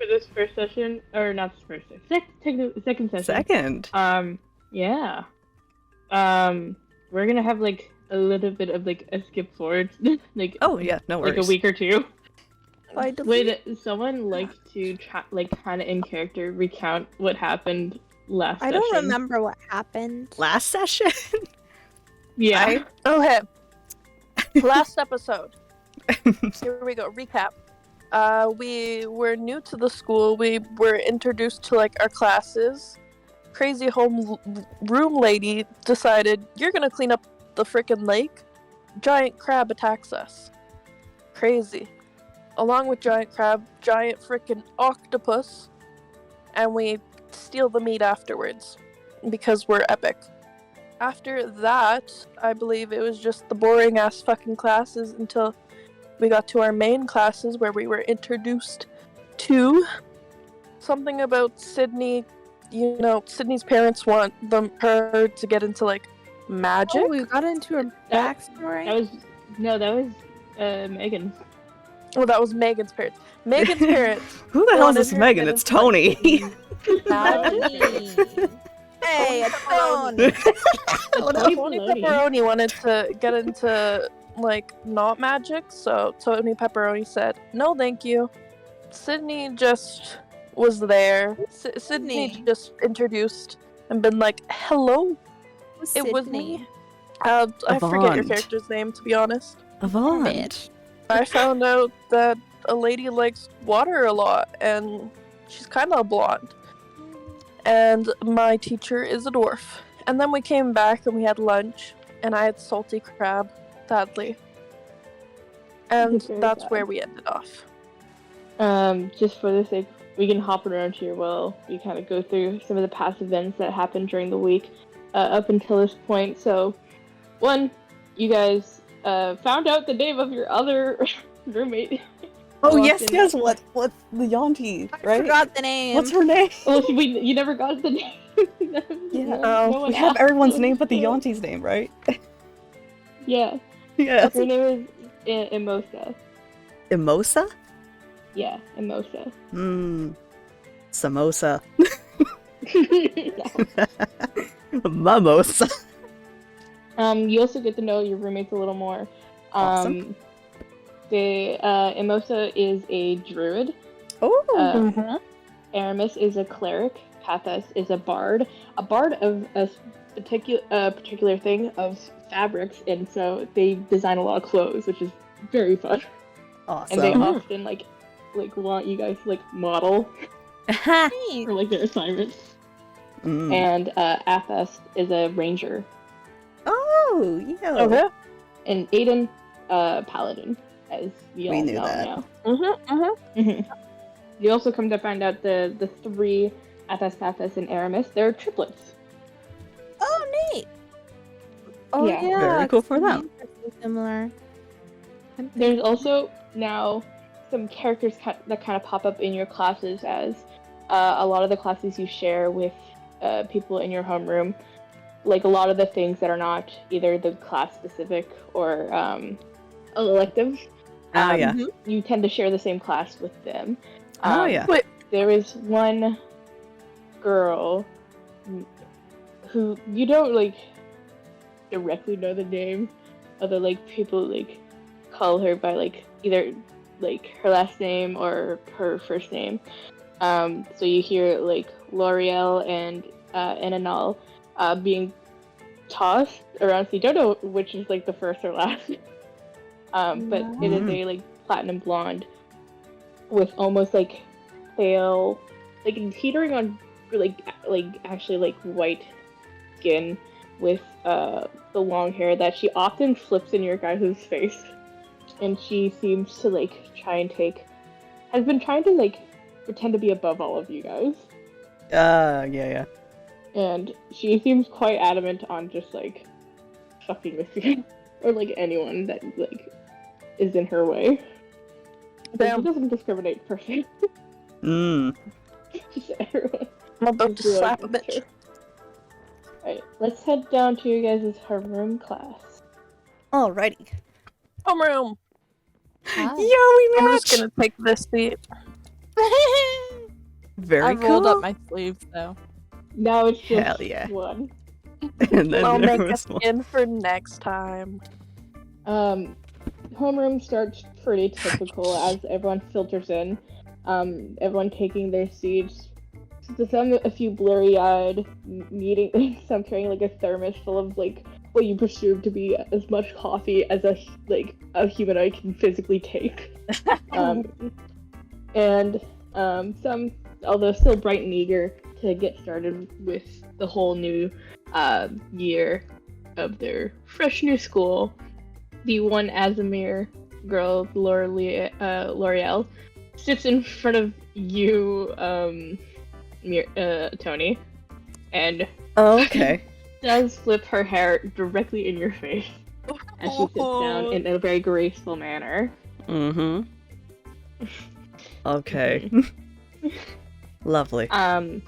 for this first session, or not this first session, second session. Second. Yeah. We're gonna have like a little bit of like a skip forward, like. Oh yeah, no worries. Like a week or two. Wait, someone like to like kind of in character recount what happened last session? I don't remember what happened. Last session? Yeah. Okay. Last episode. Here we go. Recap. We were new to the school. We were introduced to like our classes. Crazy room lady decided, you're gonna clean up the frickin' lake. Giant crab attacks us. Crazy. Along with giant crab, giant frickin' octopus. And we steal the meat afterwards. Because we're epic. After that, I believe it was just the boring ass fucking classes until we got to our main classes where we were introduced to something about Sydney. You know, Sydney's parents want her to get into like magic. Oh, we got into her backstory. That was Meagan. Oh, that was Meagan's parents. Meagan's parents. Who the hell is this Meagan? It's Toni. Hey, it's Toni. Toni Pepperoni wanted to get into like not magic, so Toni Pepperoni said, "No, thank you." Sydney just was there. Sydney just introduced and been like, "Hello." It was me. I forget your character's name, to be honest. Avond. I found out that a lady likes water a lot, and she's kind of blonde. And my teacher is a dwarf. And then we came back and we had lunch, and I had salty crab, sadly. And that's where we ended off. Just for the sake, we can hop around here while we kind of go through some of the past events that happened during the week up until this point. So, one, you guys found out the name of your other roommate. Oh yes, what's the Yonti, right? I forgot the name. What's her name? Well, you never got the name. We have everyone's name but the Yonti's name, right? Yeah. Yeah. Her name is Imosa. Imosa? Yeah, Imosa. Samosa. Mimosa. You also get to know your roommates a little more. Awesome. Imosa is a druid. Oh. Aramis is a cleric. Pathos is a bard. A bard of a particular thing of fabrics, and so they design a lot of clothes, which is very fun. Awesome. And they often like want you guys to like model for like their assignments. And Athos is a ranger. Oh, yeah. Okay. And Aiden, paladin, as we all knew know that. now. You also come to find out the three Athos, Pathos, and Aramis, they're triplets. Oh, neat. Oh Yeah. yeah, Very cool for them. Similar. There's also now some characters that kind of pop up in your classes as a lot of the classes you share with people in your homeroom. Like a lot of the things that are not either the class specific or electives. You tend to share the same class with them. But there is one girl who you don't like directly know the name, although like people like call her by like either like her last name or her first name. So you hear like L'Oreal and Ananal being tossed around, so you don't know which is like the first or last. But it is a like platinum blonde with almost like pale, like teetering on like actually like white skin with the long hair that she often flips in your guys' face, and she seems to like has been trying to like pretend to be above all of you guys. Yeah. And she seems quite adamant on just like fucking with you or like anyone that like is in her way. But she doesn't discriminate per se. Just everyone. I'm about to slap a bitch. Alright, let's head down to you guys' homeroom class. Alrighty. Homeroom. Hi. Yo, we I'm match! just gonna take this seat. I've rolled up my sleeves though. Now it's just Hell yeah. one. And then I'll there make a was one. skin for next time. Homeroom starts pretty typical as everyone filters in. Everyone taking their seats. To some, a few blurry-eyed, meeting. Some carrying like a thermos full of like what you presume to be as much coffee as a humanoid can physically take. And some, although still bright and eager to get started with the whole new year of their fresh new school. The one Azamir girl, L'Oreal, sits in front of you, Toni, and Okay. does flip her hair directly in your face as she sits down in a very graceful manner. Mm-hmm. Okay. Lovely. A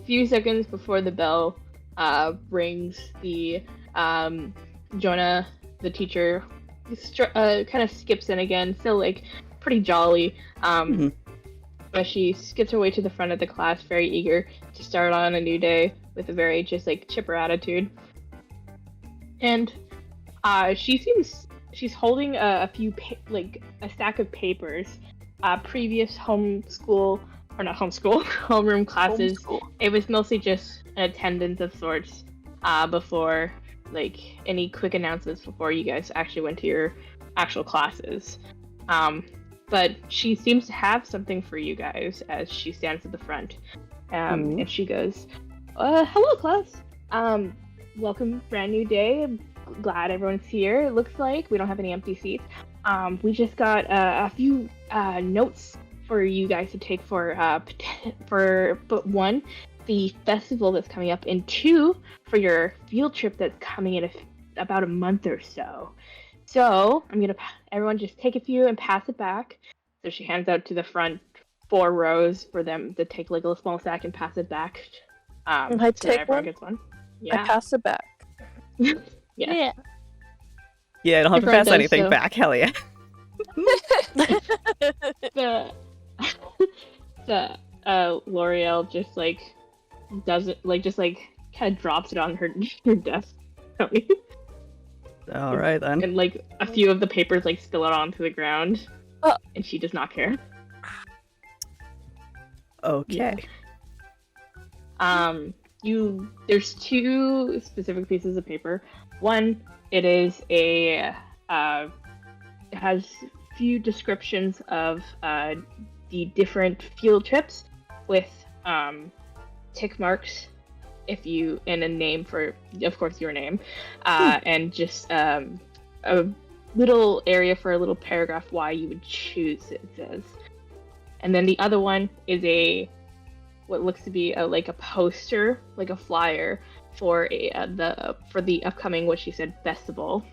few seconds before the bell rings, the Jonah, the teacher, kind of skips in again, still like pretty jolly. But she skips her way to the front of the class, very eager to start on a new day with a very just like chipper attitude. And she's holding a few a stack of papers, previous homeroom classes. It was mostly just an attendance of sorts before like any quick announcements before you guys actually went to your actual classes. But she seems to have something for you guys as she stands at the front. And she goes, hello class. Welcome, brand new day. I'm glad everyone's here. It looks like we don't have any empty seats. We just got a few notes for you guys to take for but one, the festival that's coming up, and two, for your field trip that's coming in about a month or so. So I'm gonna everyone just take a few and pass it back. So she hands out to the front 4 rows for them to take like a small stack and pass it back. I so take everyone one. gets one. I Yeah. pass it back. Yeah. Yeah, I don't have to Your friend pass does, anything so. back. Hell yeah. The L'Oreal just like doesn't just kind of drops it on her desk. All right then. And like a few of the papers like spill out onto the ground. Oh. And she does not care. Okay. There's 2 specific pieces of paper. One, it is it has few descriptions of the different field trips with tick marks and a name for, of course, your name, and just a little area for a little paragraph why you would choose it says. And then the other one is what looks to be a poster, like a flyer for the upcoming, what she said, festival.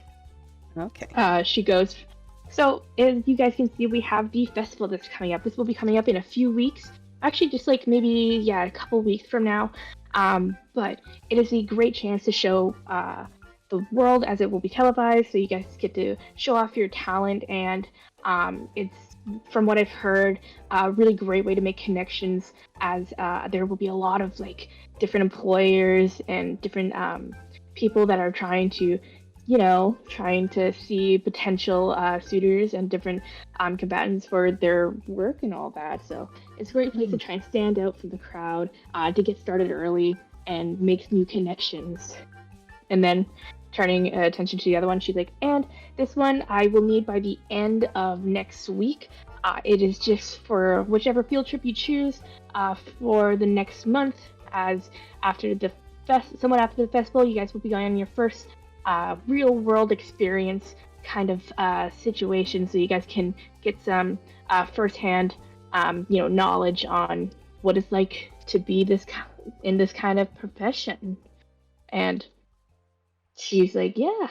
Okay. She goes, so as you guys can see, we have the festival that's coming up. This will be coming up in a few weeks. Actually, just like maybe a couple weeks from now. But it is a great chance to show the world, as it will be televised, so you guys get to show off your talent, and it's, from what I've heard, a really great way to make connections, as there will be a lot of like different employers and different people that are trying to see potential suitors and different combatants for their work and all that. So it's a great place to try and stand out from the crowd, to get started early and make new connections. And then turning attention to the other one, she's like, and this one I will need by the end of next week. It is just for whichever field trip you choose for the next month, as after the somewhat after the festival, you guys will be going on your first real world experience kind of situation, so you guys can get some firsthand knowledge on what it's like to be in this kind of profession. And she's like, yeah.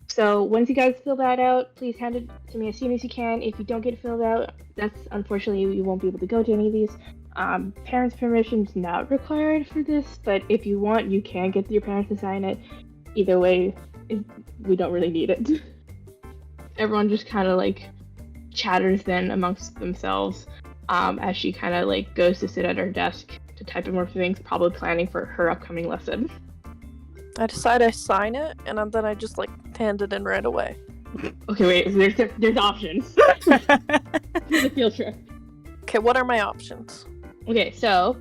So once you guys fill that out, please hand it to me as soon as you can. If you don't get it filled out, that's unfortunately, you won't be able to go to any of these. Parents' permission is not required for this, but if you want, you can get your parents to sign it. Either way, we don't really need it. Everyone just kind of like chatters then amongst themselves as she kind of like goes to sit at her desk to type in more things, probably planning for her upcoming lesson. I decide I sign it, and then I just like hand it in right away. Okay, wait. There's options. Here's a field trip. Okay, what are my options? Okay, so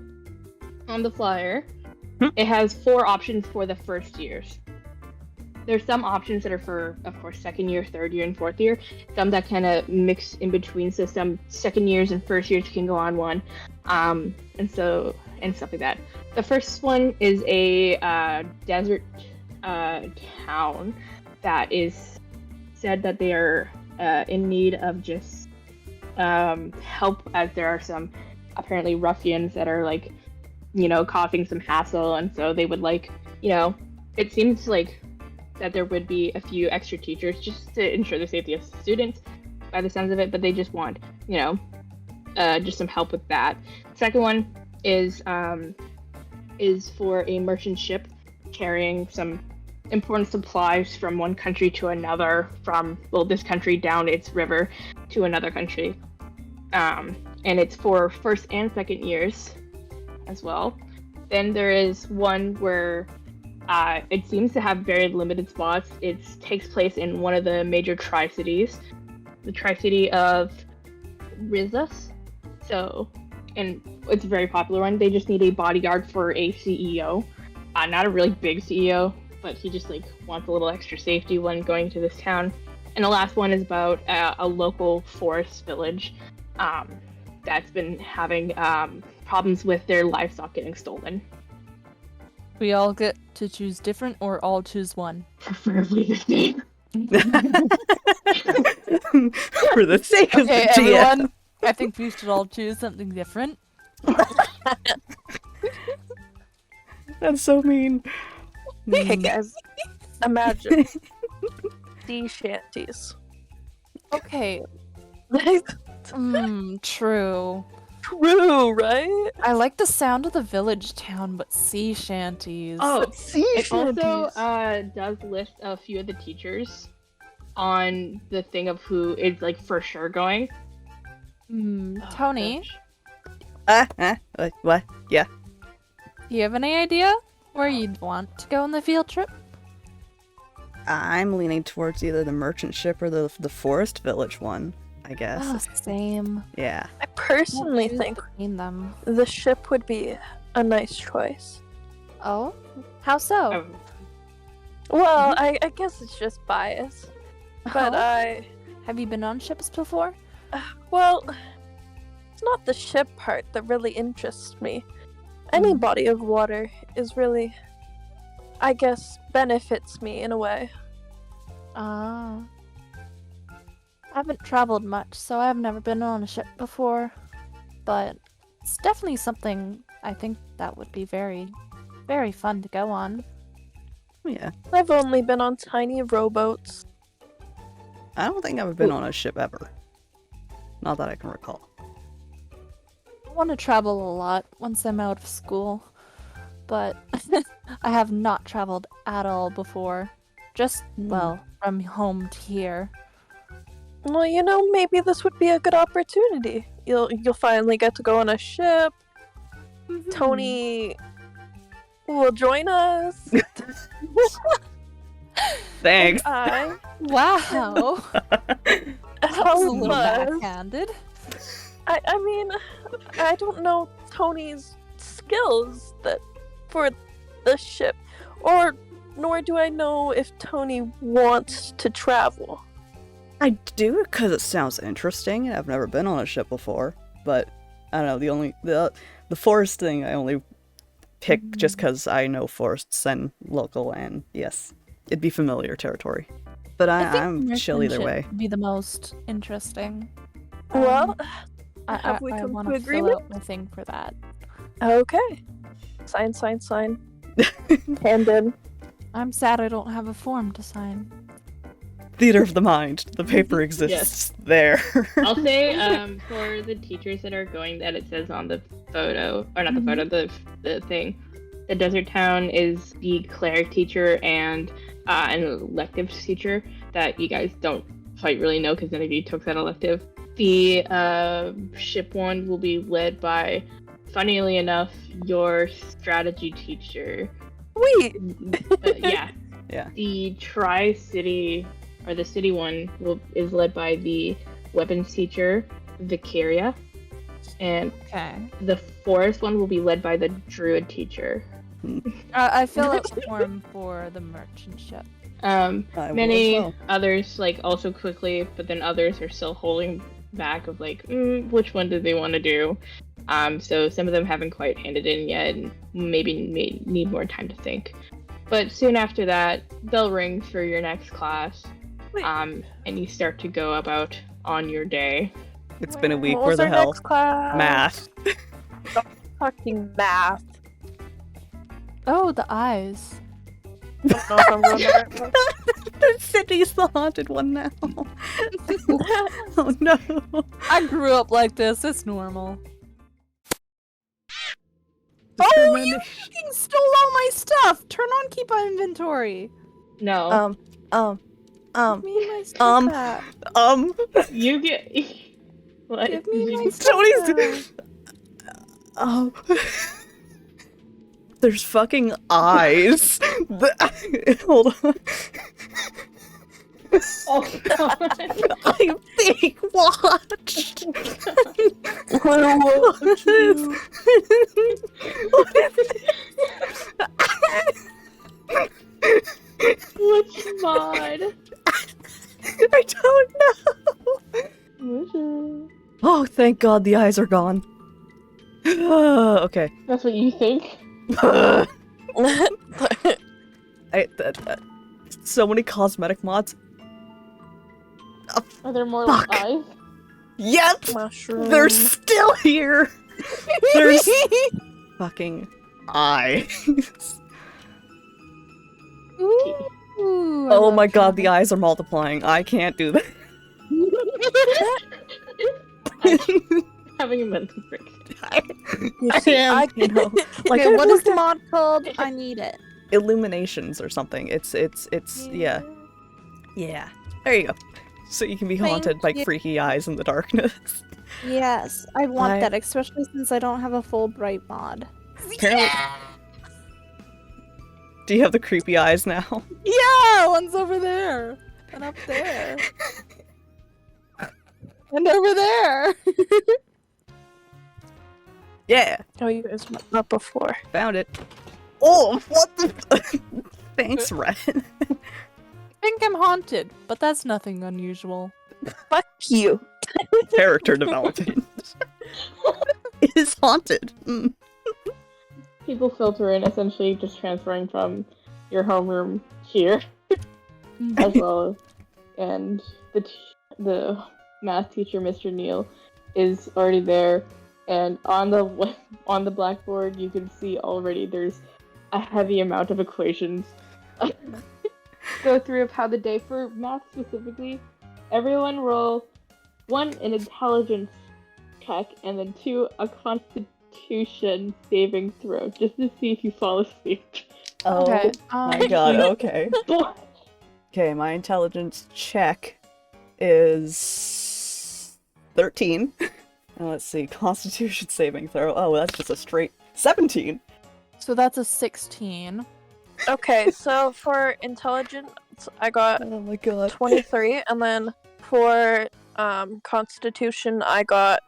on the flyer, it has 4 options for the first years. There's some options that are for, of course, second year, third year, and fourth year. Some that kind of mix in between. So some second years and first years can go on one, and stuff like that. The first one is a desert town that is said that they are in need of just help, as there are some apparently ruffians that are like, causing some hassle, and so they would like, it seems like that there would be a few extra teachers just to ensure the safety of students by the sounds of it, but they just want, just some help with that. Second one is for a merchant ship carrying some important supplies from one country to another, from, this country down its river to another country. And it's for first and second years as well. Then there is one where it seems to have very limited spots. It takes place in one of the major Tri-Cities, the Tri-City of Rizzus. And it's a very popular one. They just need a bodyguard for a CEO. Not a really big CEO, but he just like wants a little extra safety when going to this town. And the last one is about a local forest village that's been having problems with their livestock getting stolen. We all get to choose different, or all choose one? Preferably the same. For the sake of the GM. Everyone, I think we should all choose something different. That's so mean. Hey guys, imagine sea shanties. Okay. True. True, right? I like the sound of the village town, but sea shanties. Oh, sea it shanties. also does list a few of the teachers on the thing of who is like for sure going. Toni, What? Yeah. do you have any idea where you'd want to go on the field trip? I'm leaning towards either the merchant ship or the forest village one, I guess. Oh, same. Yeah. I personally think between them. the ship would be a nice choice. Oh, how so? Oh, Well, I guess it's just bias. But Have you been on ships before? well, it's not the ship part that really interests me. Any body of water is really, I guess, benefits me in a way. Ah. I haven't traveled much, so I've never been on a ship before. But it's definitely something I think that would be very, very fun to go on. Yeah. I've only been on tiny rowboats. I don't think I've been on a ship ever. Not that I can recall. I want to travel a lot once I'm out of school, but I have not traveled at all before. Just, from home to here. Well, maybe this would be a good opportunity. You'll finally get to go on a ship. Toni will join us. Thanks. I Wow! That's a little backhanded. I mean, I don't know Toni's skills for the ship, nor do I know if Toni wants to travel. I do because it sounds interesting, and I've never been on a ship before. But I don't know. The forest thing I only pick just because I know forests and local, and yes, it'd be familiar territory. But I'm chill either way. Would be the most interesting. Well, I have we come want to to fill agreement? out my thing for that. Okay. Sign. Hand in. I'm sad I don't have a form to sign. Theater of the mind. The paper exists there. I'll say for the teachers that are going, that it says on the photo, or not the photo, the thing. The desert town is the cleric teacher and an electives teacher that you guys don't quite really know because none of you took that elective. The ship one will be led by, funnily enough, your strategy teacher. Wait. Yeah. Yeah. The Tri-City, or the city one, is led by the weapons teacher, Vicaria. And Okay. the forest one will be led by the druid teacher. I fill out the form for the merchant ship. I will Many as well. others also quickly, but then others are still holding back of which one do they want to do. So some of them haven't quite handed in yet, and maybe may need more time to think. But soon after that, bell rings for your next class, and you start to go about on your day. It's been a week. What Where was the our hell? next class? Math. Fucking math. Oh, the eyes. I don't know if I'm going the right one. Sydney's the haunted one now. Oh no. I grew up like this. It's normal. Oh, you fucking stole all my stuff! Turn on keep on inventory. No. Give me my stuff back. You get. What? Give me my You- stuff Tony's. back. There's fucking eyes. Hold on. Oh god. I think watched. Which mod? I don't know. Oh, thank God the eyes are gone. Okay. That's what you think? So many cosmetic mods. Are there more Fuck. eyes? Yep, Mushroom. they're still here. There's fucking eyes. Ooh, I Oh love my God, the that. eyes are multiplying. I can't do that. Having a mental break. You I see, am, you know, like Okay, I what is worked the at mod called? I need it. Illuminations or something. It's yeah. There you go. So you can be Thank haunted by you. freaky eyes in the darkness. Yes, I want I- that, especially since I don't have a full bright mod. Apparently. Do you have the creepy eyes now? Yeah, one's over there. And up there. And over there. Yeah, Oh, you guys met that before. found it. Oh, what the? Thanks, Red. I think I'm haunted, but that's nothing unusual. Fuck you. Character development is haunted. Mm. People filter in, essentially just transferring from your homeroom here as well, and the math teacher, Mr. Neal, is already there, and on the blackboard you can see already there's a heavy amount of equations. Go through of how the day for math specifically. Everyone roll 1 an intelligence check and then 2 a constitution saving throw, just to see if you fall asleep. Oh Okay. my God. Okay. Okay, my intelligence check is 13. And let's see, Constitution saving throw. Oh, that's just a straight 17. So that's a 16. Okay, so for intelligence, I got Oh my God. 23, and then for Constitution, I got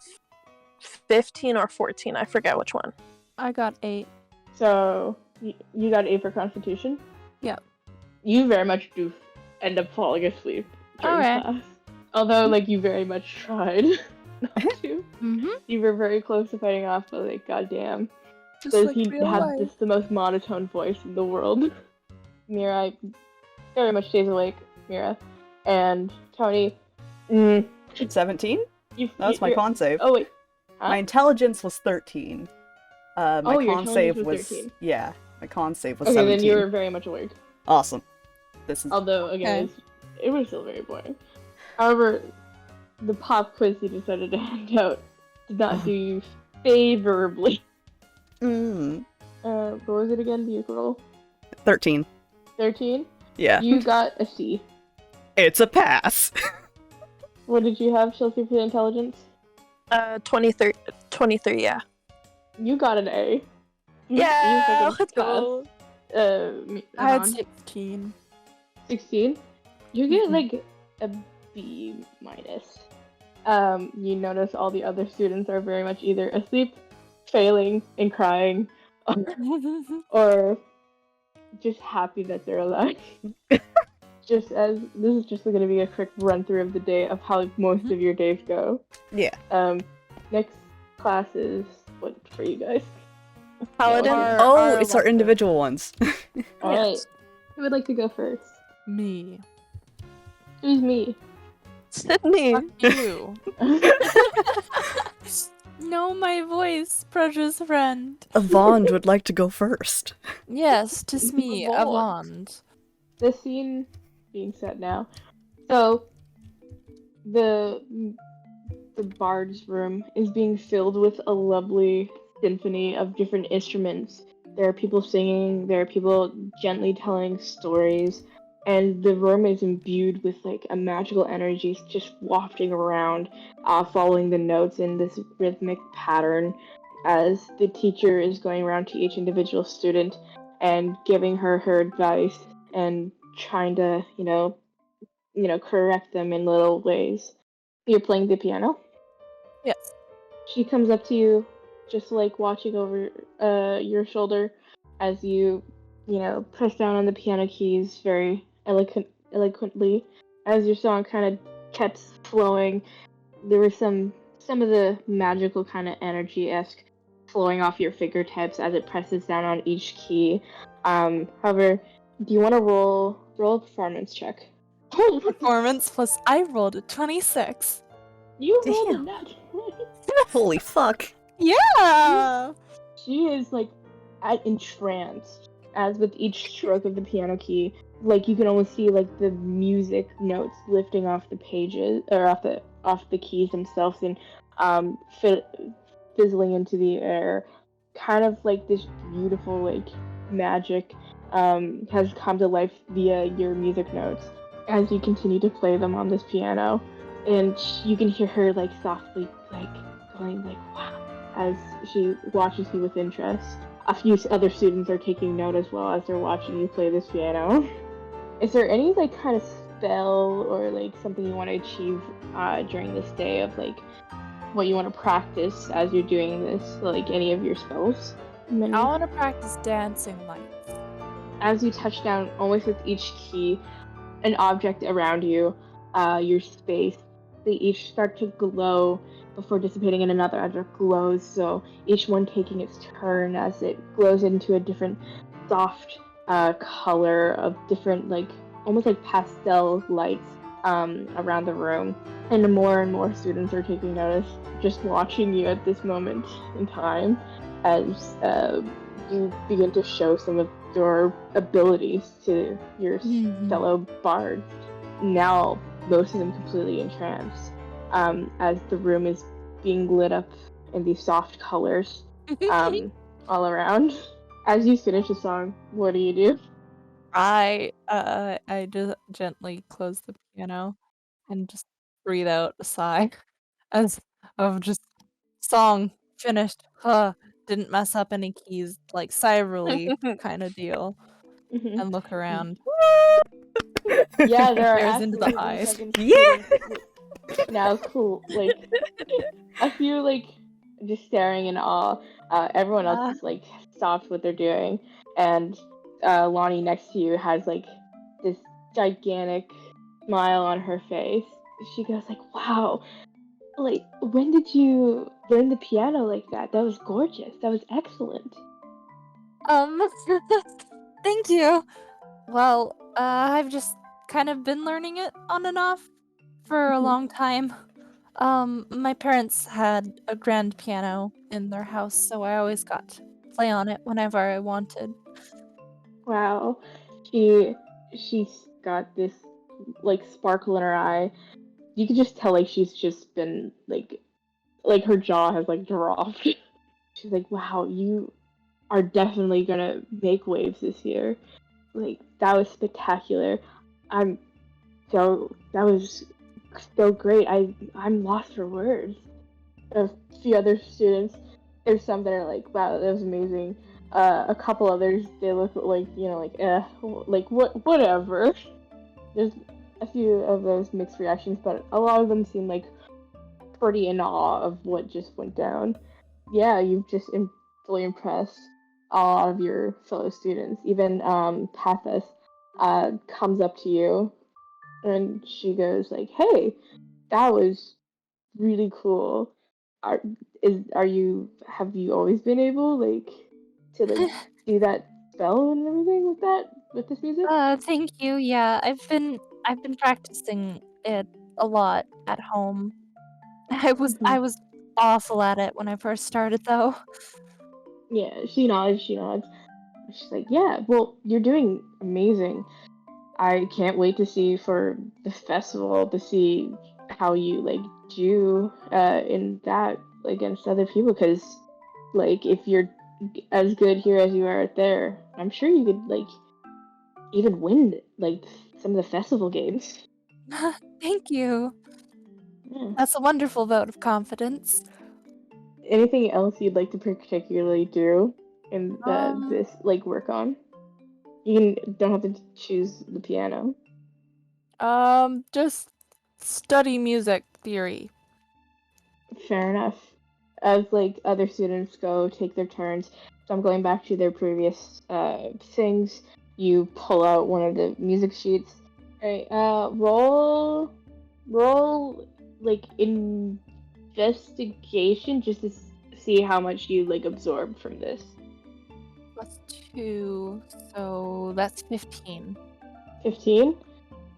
15 or 14. I forget which one. I got 8. So, you got 8 for Constitution? Yep. You very much do end up falling asleep during Alright. class. Although, you very much tried not to. Mm-hmm. You were very close to fighting off, but, goddamn. Just Does like he real have life. just the most monotone voice in the world? Mira very much stays awake, Mira. And Toni, 17? you, That was my you're- con save. Oh, wait. Huh? My intelligence was 13. My Oh, your con intelligence save was was 13. yeah. My con save was Okay, 17. then you were very much awake. Awesome. This is Although, again, it was still very boring. However, the pop quiz you decided to hand out did not do you favorably. What was it again? Do you roll? 13. 13? Yeah. You got a C. It's a pass. What did you have, Chelsea, for intelligence? 23, yeah. You got an A. Yeah, You let's fucking go. I had Avond. 16. 16? You get Mhm. like a B minus. You notice all the other students are very much either asleep, failing, and crying, or just happy that they're alive. Just as this is just going to be a quick run through of the day of how most of your days go. Yeah. Next class is what for you guys? Paladin. Oh, it's our individual ones. Alright. Yes. Who would like to go first? Me. Who's me? Sydney. Fuck you. Know my voice, precious friend. Avond would like to go first. Yes, 'tis me, Avond. Avond. The scene being set now. So the bard's room is being filled with a lovely symphony of different instruments. There are people singing, there are people gently telling stories, and the room is imbued with like a magical energy just wafting around, following the notes in this rhythmic pattern as the teacher is going around to each individual student and giving her advice and trying to, correct them in little ways. You're playing the piano? Yes. She comes up to you, just like watching over your shoulder as you, press down on the piano keys very eloquently. As your song kind of kept flowing, there was some of the magical kind of energy-esque flowing off your fingertips as it presses down on each key. However, do you want to roll a performance check? Performance plus I rolled a 26. You rolled a Damn. nat 20. Holy fuck. Yeah. She is like entranced as with each stroke of the piano key, like you can almost see like the music notes lifting off the pages or off the keys themselves and fizzling into the air, kind of like this beautiful like magic has come to life via your music notes as you continue to play them on this piano, and you can hear her like softly like going like wow as she watches you with interest. A few other students are taking note as well as they're watching you play this piano. Is there any like kind of spell or like something you want to achieve during this day of like what you want to practice as you're doing this, like any of your spells? I want to practice dancing lights. As you touch down almost with each key, an object around you, your space, they each start to glow before dissipating, and another object glows, so each one taking its turn as it glows into a different soft color of different like almost like pastel lights around the room, and more students are taking notice just watching you at this moment in time as you begin to show some of your abilities to your fellow bards. Now most of them completely entranced as the room is being lit up in these soft colors all around. As you finish the song, what do? I just gently close the piano and just breathe out a sigh as of just song finished. Didn't mess up any keys, like sigh of relief kind of deal, and look around. Yeah, there are Stares into the absolutely eyes. fucking Yeah. students now cool. Like a few like just staring in awe. Everyone else is like stopped what they're doing, and Lonnie next to you has like this gigantic smile on her face. She goes like, "Wow, like when did you learn the piano like that? That was gorgeous. That was excellent." Thank you. Well, I've just kind of been learning it on and off for a long time. My parents had a grand piano in their house, so I always got to play on it whenever I wanted. Wow, she's got this like sparkle in her eye. You can just tell like she's just been like her jaw has like dropped. She's like, "Wow, you are definitely gonna make waves this year. Like that was spectacular. I'm so that was so great. I'm lost for words. A few other students, there's some that are like, wow, that was amazing. A couple others, they look like, like whatever. There's a few of those mixed reactions, but a lot of them seem like pretty in awe of what just went down. Yeah, you've just fully impressed a lot of your fellow students. Even Pathos comes up to you and she goes like, "Hey, that was really cool. Are have you always been able like to like do that spell and everything with this music?" Thank you. Yeah, I've been practicing it a lot at home. I was awful at it when I first started though. Yeah, she nods. She nods. She's like, "Yeah, well, you're doing amazing. I can't wait to see for the festival to see how you like do in that against other people. Because like if you're as good here as you are there, I'm sure you could like even win like some of the festival games." Thank you. Yeah. That's a wonderful vote of confidence. Anything else you'd like to particularly do in Um, this like work on? You don't have to choose the piano. just study music theory. Fair enough. As like other students go take their turns, so I'm going back to their previous things. You pull out one of the music sheets. Alright, roll like investigation just to see how much you like absorb from this. +2, so that's 15. 15.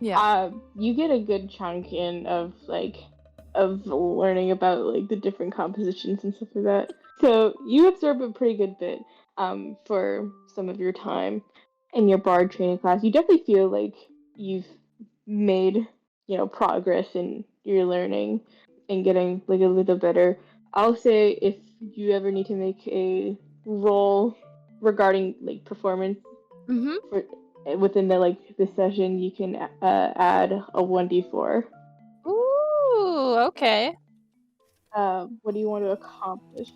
Yeah. You get a good chunk in of learning about like the different compositions and stuff like that. So you absorb a pretty good bit for some of your time in your bard training class. You definitely feel like you've made, progress in your learning and getting like a little better. I'll say if you ever need to make a roll regarding like performance Mhm. for within the session, you can add a 1d4. Ooh, okay. What do you want to accomplish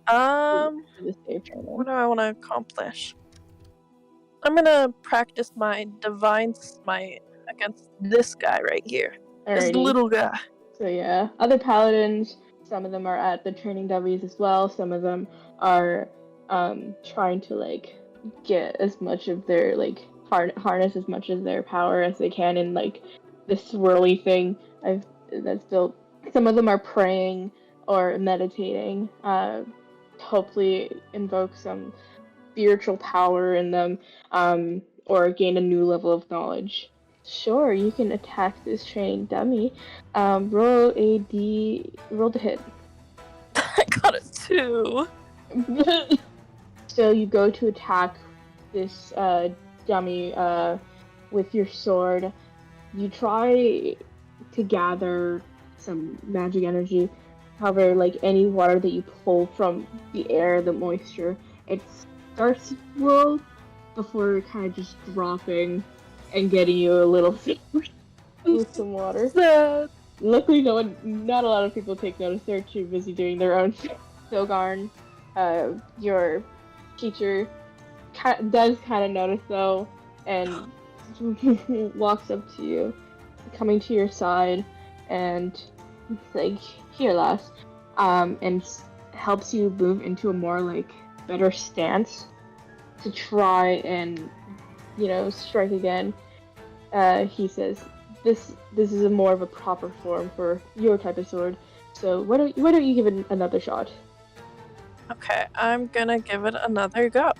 Um, for this day of training? what do I want to accomplish? I'm gonna practice my divine smite against this guy right here. This Alrighty. little guy. So yeah, other paladins, some of them are at the training W's as well. Some of them are trying to like get as much of their like harness as much of their power as they can in like this swirly thing that's built. Some of them are praying or meditating. Hopefully invoke some spiritual power in them, or gain a new level of knowledge. Sure, you can attack this trained dummy. Roll to hit. I got a 2. So you go to attack this dummy with your sword. You try to gather some magic energy. However, like any water that you pull from the air, the moisture, it starts to swirl before kind of just dropping and getting you a little with some water. Sad. Luckily, not a lot of people take notice. They're too busy doing their own thing. Sogarn, your teacher, does kind of notice though, and walks up to you, coming to your side, and like, "Here, lass," and helps you move into a more like better stance to try and strike again. He says, "This is a more of a proper form for your type of sword. So why don't you give it another shot?" Okay, I'm gonna give it another go.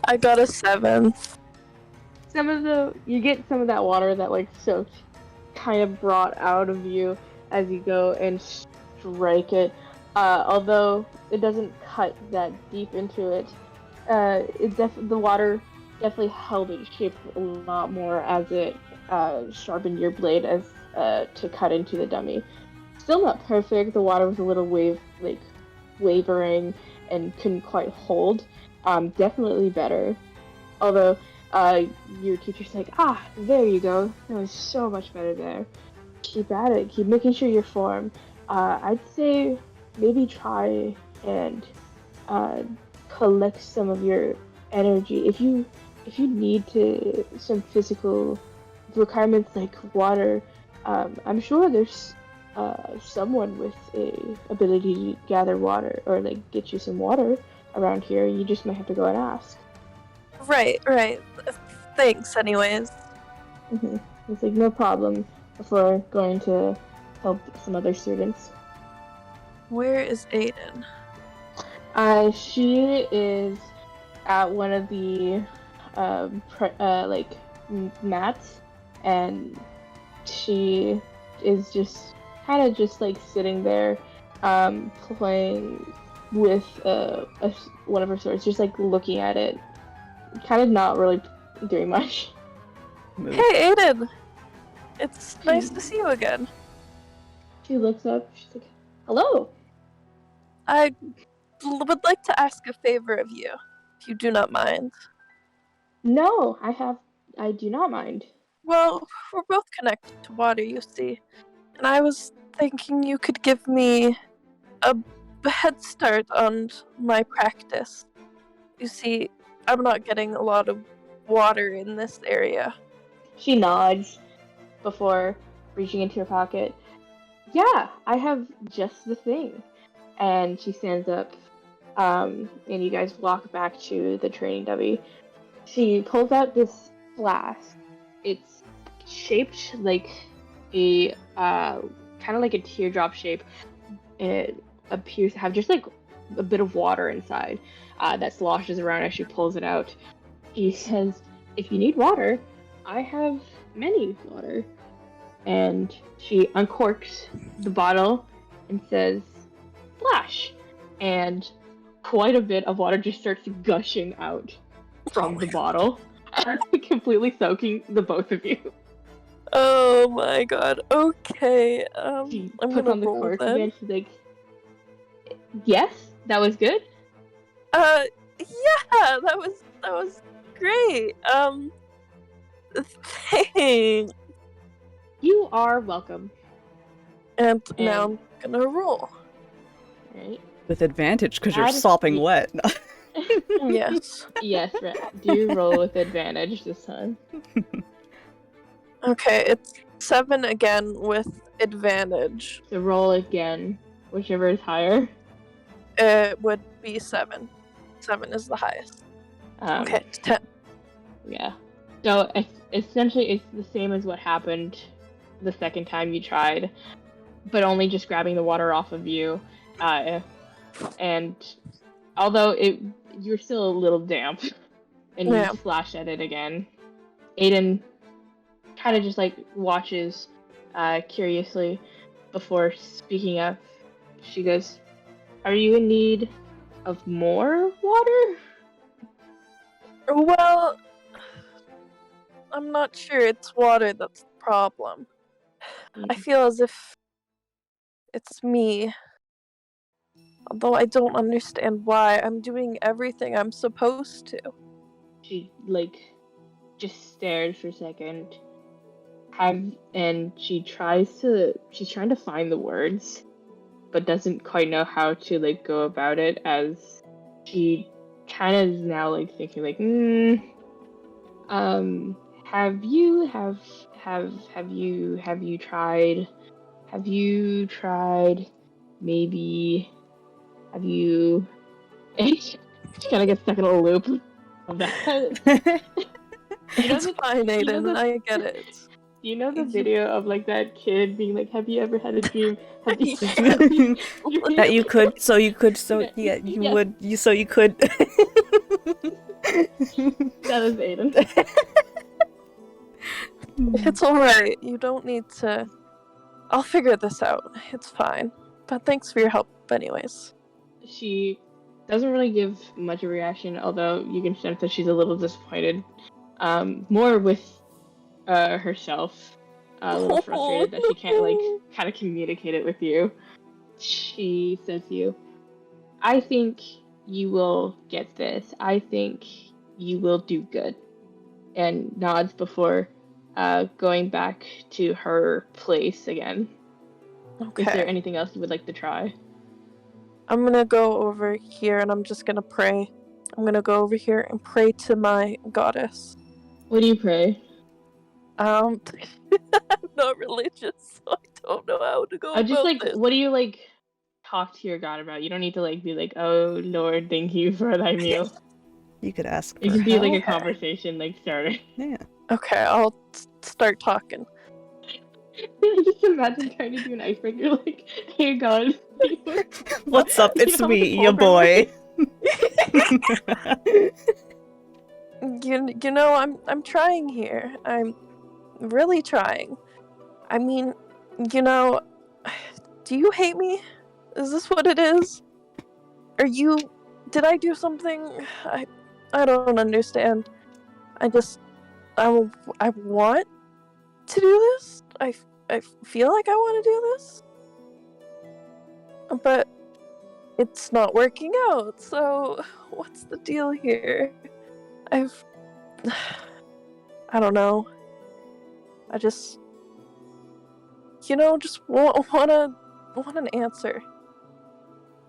I got a 7. You get some of that water that like soaked, kind of brought out of you as you go and strike it. Although it doesn't cut that deep into it, the water definitely held its shape a lot more as it sharpened your blade as to cut into the dummy. Still not perfect. The water was a little wavering and couldn't quite hold. Definitely better. Although your teacher's like, there you go. That was so much better there. Keep at it. Keep making sure your form. I'd say maybe try and collect some of your energy. If you need to some physical requirements like water, I'm sure there's someone with a ability to gather water or like get you some water around here. You just might have to go and ask. Right. Thanks, anyways. Mm-hmm. It's like no problem before going to help some other students. Where is Aiden? She is at one of the mats, and she is just kind of just like sitting there, playing with one of her swords, just like looking at it, kind of not really doing much. Hey, Aiden! It's nice to see you again. She looks up. She's like, "Hello." I would like to ask a favor of you, if you do not mind. No, I do not mind. Well, we're both connected to water, you see, and I was thinking you could give me a head start on my practice. You see, I'm not getting a lot of water in this area. She nods before reaching into her pocket. Yeah, I have just the thing. And she stands up, and you guys walk back to the training dummy. She pulls out this flask. It's shaped like a kind of like a teardrop shape. It appears to have just like a bit of water inside that sloshes around as she pulls it out. She says, "If you need water, I have many water." And she uncorks the bottle and says, "Splash!" And quite a bit of water just starts gushing out from the bottle, completely soaking the both of you. Oh my god. Okay. She I'm puts gonna on the roll cork then. again. She's like, "Yes, that was good." Yeah, that was great. Thanks. You are welcome. And now I'm gonna roll. Right? With advantage, because you're Add- sopping wet. Yes. Yes, right. Do roll with advantage this time. Okay, it's 7 again with advantage. So roll again, whichever is higher. It would be 7. 7 is the highest. Okay, 10. Yeah. So essentially, it's the same as what happened the second time you tried, but only just grabbing the water off of you. And although you're still a little damp, and you splash at it again, Aiden kind of just like watches curiously before speaking up. She goes, "Are you in need of more water?" Well, I'm not sure it's water that's the problem. I feel as if it's me. Although I don't understand why. I'm doing everything I'm supposed to. She just stared for a second. And she's trying to find the words, but doesn't quite know how to go about it, as she kind of is now thinking have you tried maybe have you she kind of gets stuck in a loop of that. It's fine, Aiden. I get it. You know the video of that kid being like, "Have you ever had a dream? Have you that you could, so you could, so yeah, you yeah. would, so you could." That was Aiden. It's alright. You don't need to. I'll figure this out. It's fine. But thanks for your help, anyways. She doesn't really give much of a reaction, although you can sense that she's a little disappointed. More with herself, a little frustrated that she can't kind of communicate it with you. She says to you, "I think you will get this. I think you will do good." and nods before going back to her place again. Okay. Is there anything else you would like to try? I'm gonna go over here and I'm just gonna pray. I'm gonna go over here and pray to my goddess. What do you pray? I'm not religious, so I don't know how to go I just about this. what do you talk to your god about? You don't need to be like, oh Lord, thank you for thy meal. You could ask It for can be help. a conversation starter. Yeah. Okay, I'll start talking. I just imagine trying to do an icebreaker hey god. What's up? It's You know, me, the your boy. You know, I'm trying here. I'm really trying. I mean, you know, do you hate me? Is this what it is? Did I do something? I don't understand. I want to do this. I feel like I want to do this. But it's not working out. So what's the deal here? I don't know. I just want an answer.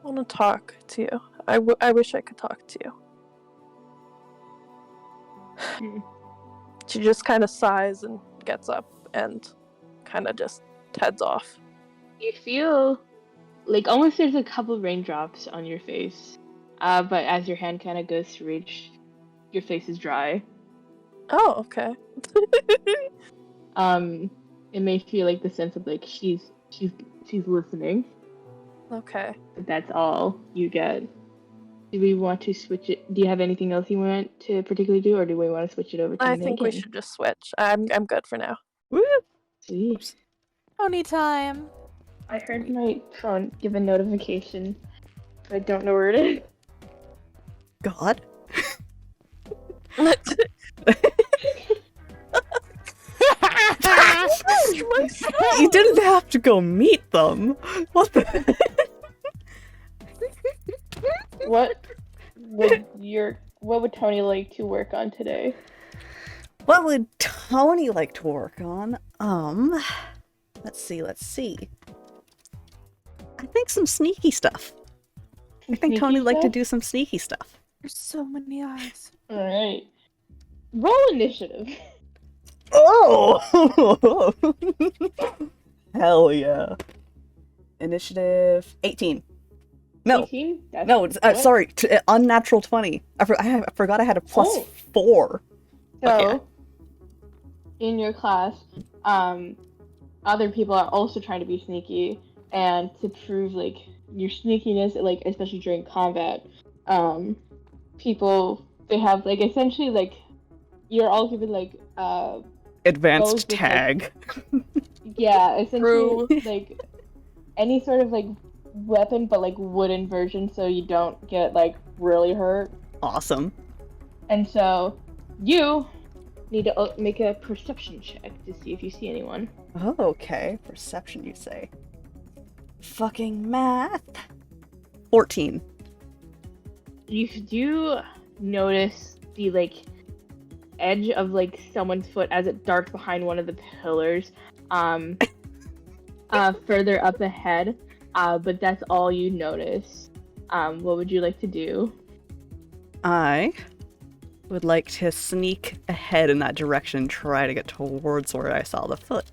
I want to talk to you. I wish I could talk to you. She just kind of sighs and gets up and kind of just heads off. You feel almost there's a couple raindrops on your face, but as your hand kind of goes to reach, your face is dry. Oh, okay. It may feel like the sense of she's listening. Okay. But that's all you get. Do we want to switch it? Do you have anything else you want to particularly do, or do we want to switch it over to I Meagan? think we should just switch. I'm good for now. Woo! Sweet. Pony time. I heard my phone give a notification, but I don't know where it is. God? You didn't have to go meet them. What the? What would Toni like to work on today? What would Toni like to work on? Let's see. I think some sneaky stuff. I think Toni would like to do some sneaky stuff. There's so many eyes. Alright. Roll initiative. Oh! Hell yeah. Initiative 18. No. 18? No, sorry. Unnatural 20. I forgot I had a plus 4. So, Okay. In your class, other people are also trying to be sneaky, and to prove your sneakiness, especially during combat, people they have essentially you're all given Advanced bows with, tag. yeah, essentially any sort of weapon, but wooden version, so you don't get really hurt. Awesome. And so you need to make a perception check to see if you see anyone. Oh, okay. Perception, you say. Fucking math. 14. You do notice the edge of someone's foot as it darts behind one of the pillars, further up ahead. But that's all you notice. What would you like to do? I would like to sneak ahead in that direction, try to get towards where I saw the foot.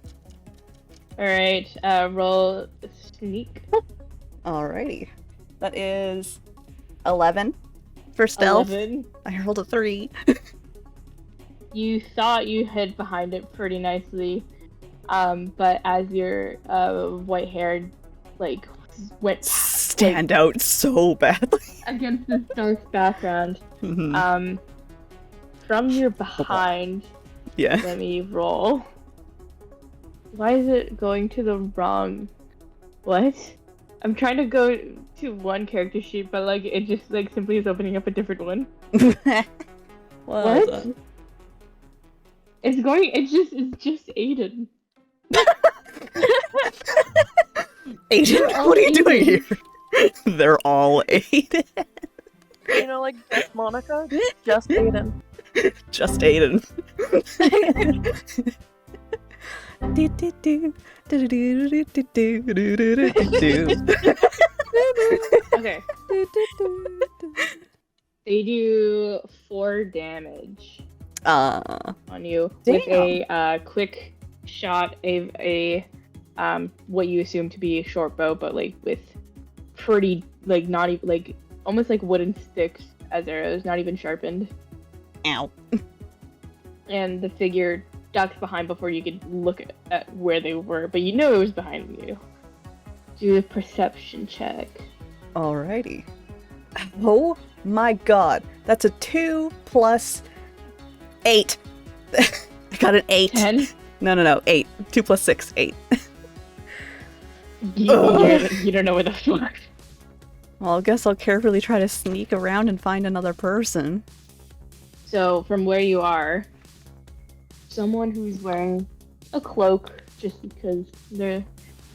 Alright, roll sneak. Alrighty. That is 11 for stealth. 11. I rolled a 3. You thought you hid behind it pretty nicely, but as your white hair went Stand out so badly. against this dark background, from your behind, Yeah. let me roll. Why is it going to the wrong? What? I'm trying to go to one character sheet, but it just simply is opening up a different one. What? It's just Aiden. Aiden, what are you doing here? They're all Aiden. You know, just Monica, just Aiden. Just Aiden. Okay. They do 4 damage on you with a quick shot of a what you assume to be a short bow, but like with pretty like not even like almost like wooden sticks as arrows, not even sharpened. Ow. And the figure ducks behind before you could look at where they were, but you know it was behind you. Do a perception check. Alrighty. Oh my god. That's a 2 plus 8. I got an 8. 10? No. 8. 2 plus 6, 8. You don't know where the fuck. Well, I guess I'll carefully try to sneak around and find another person. So, from where you are, someone who's wearing a cloak, just because they're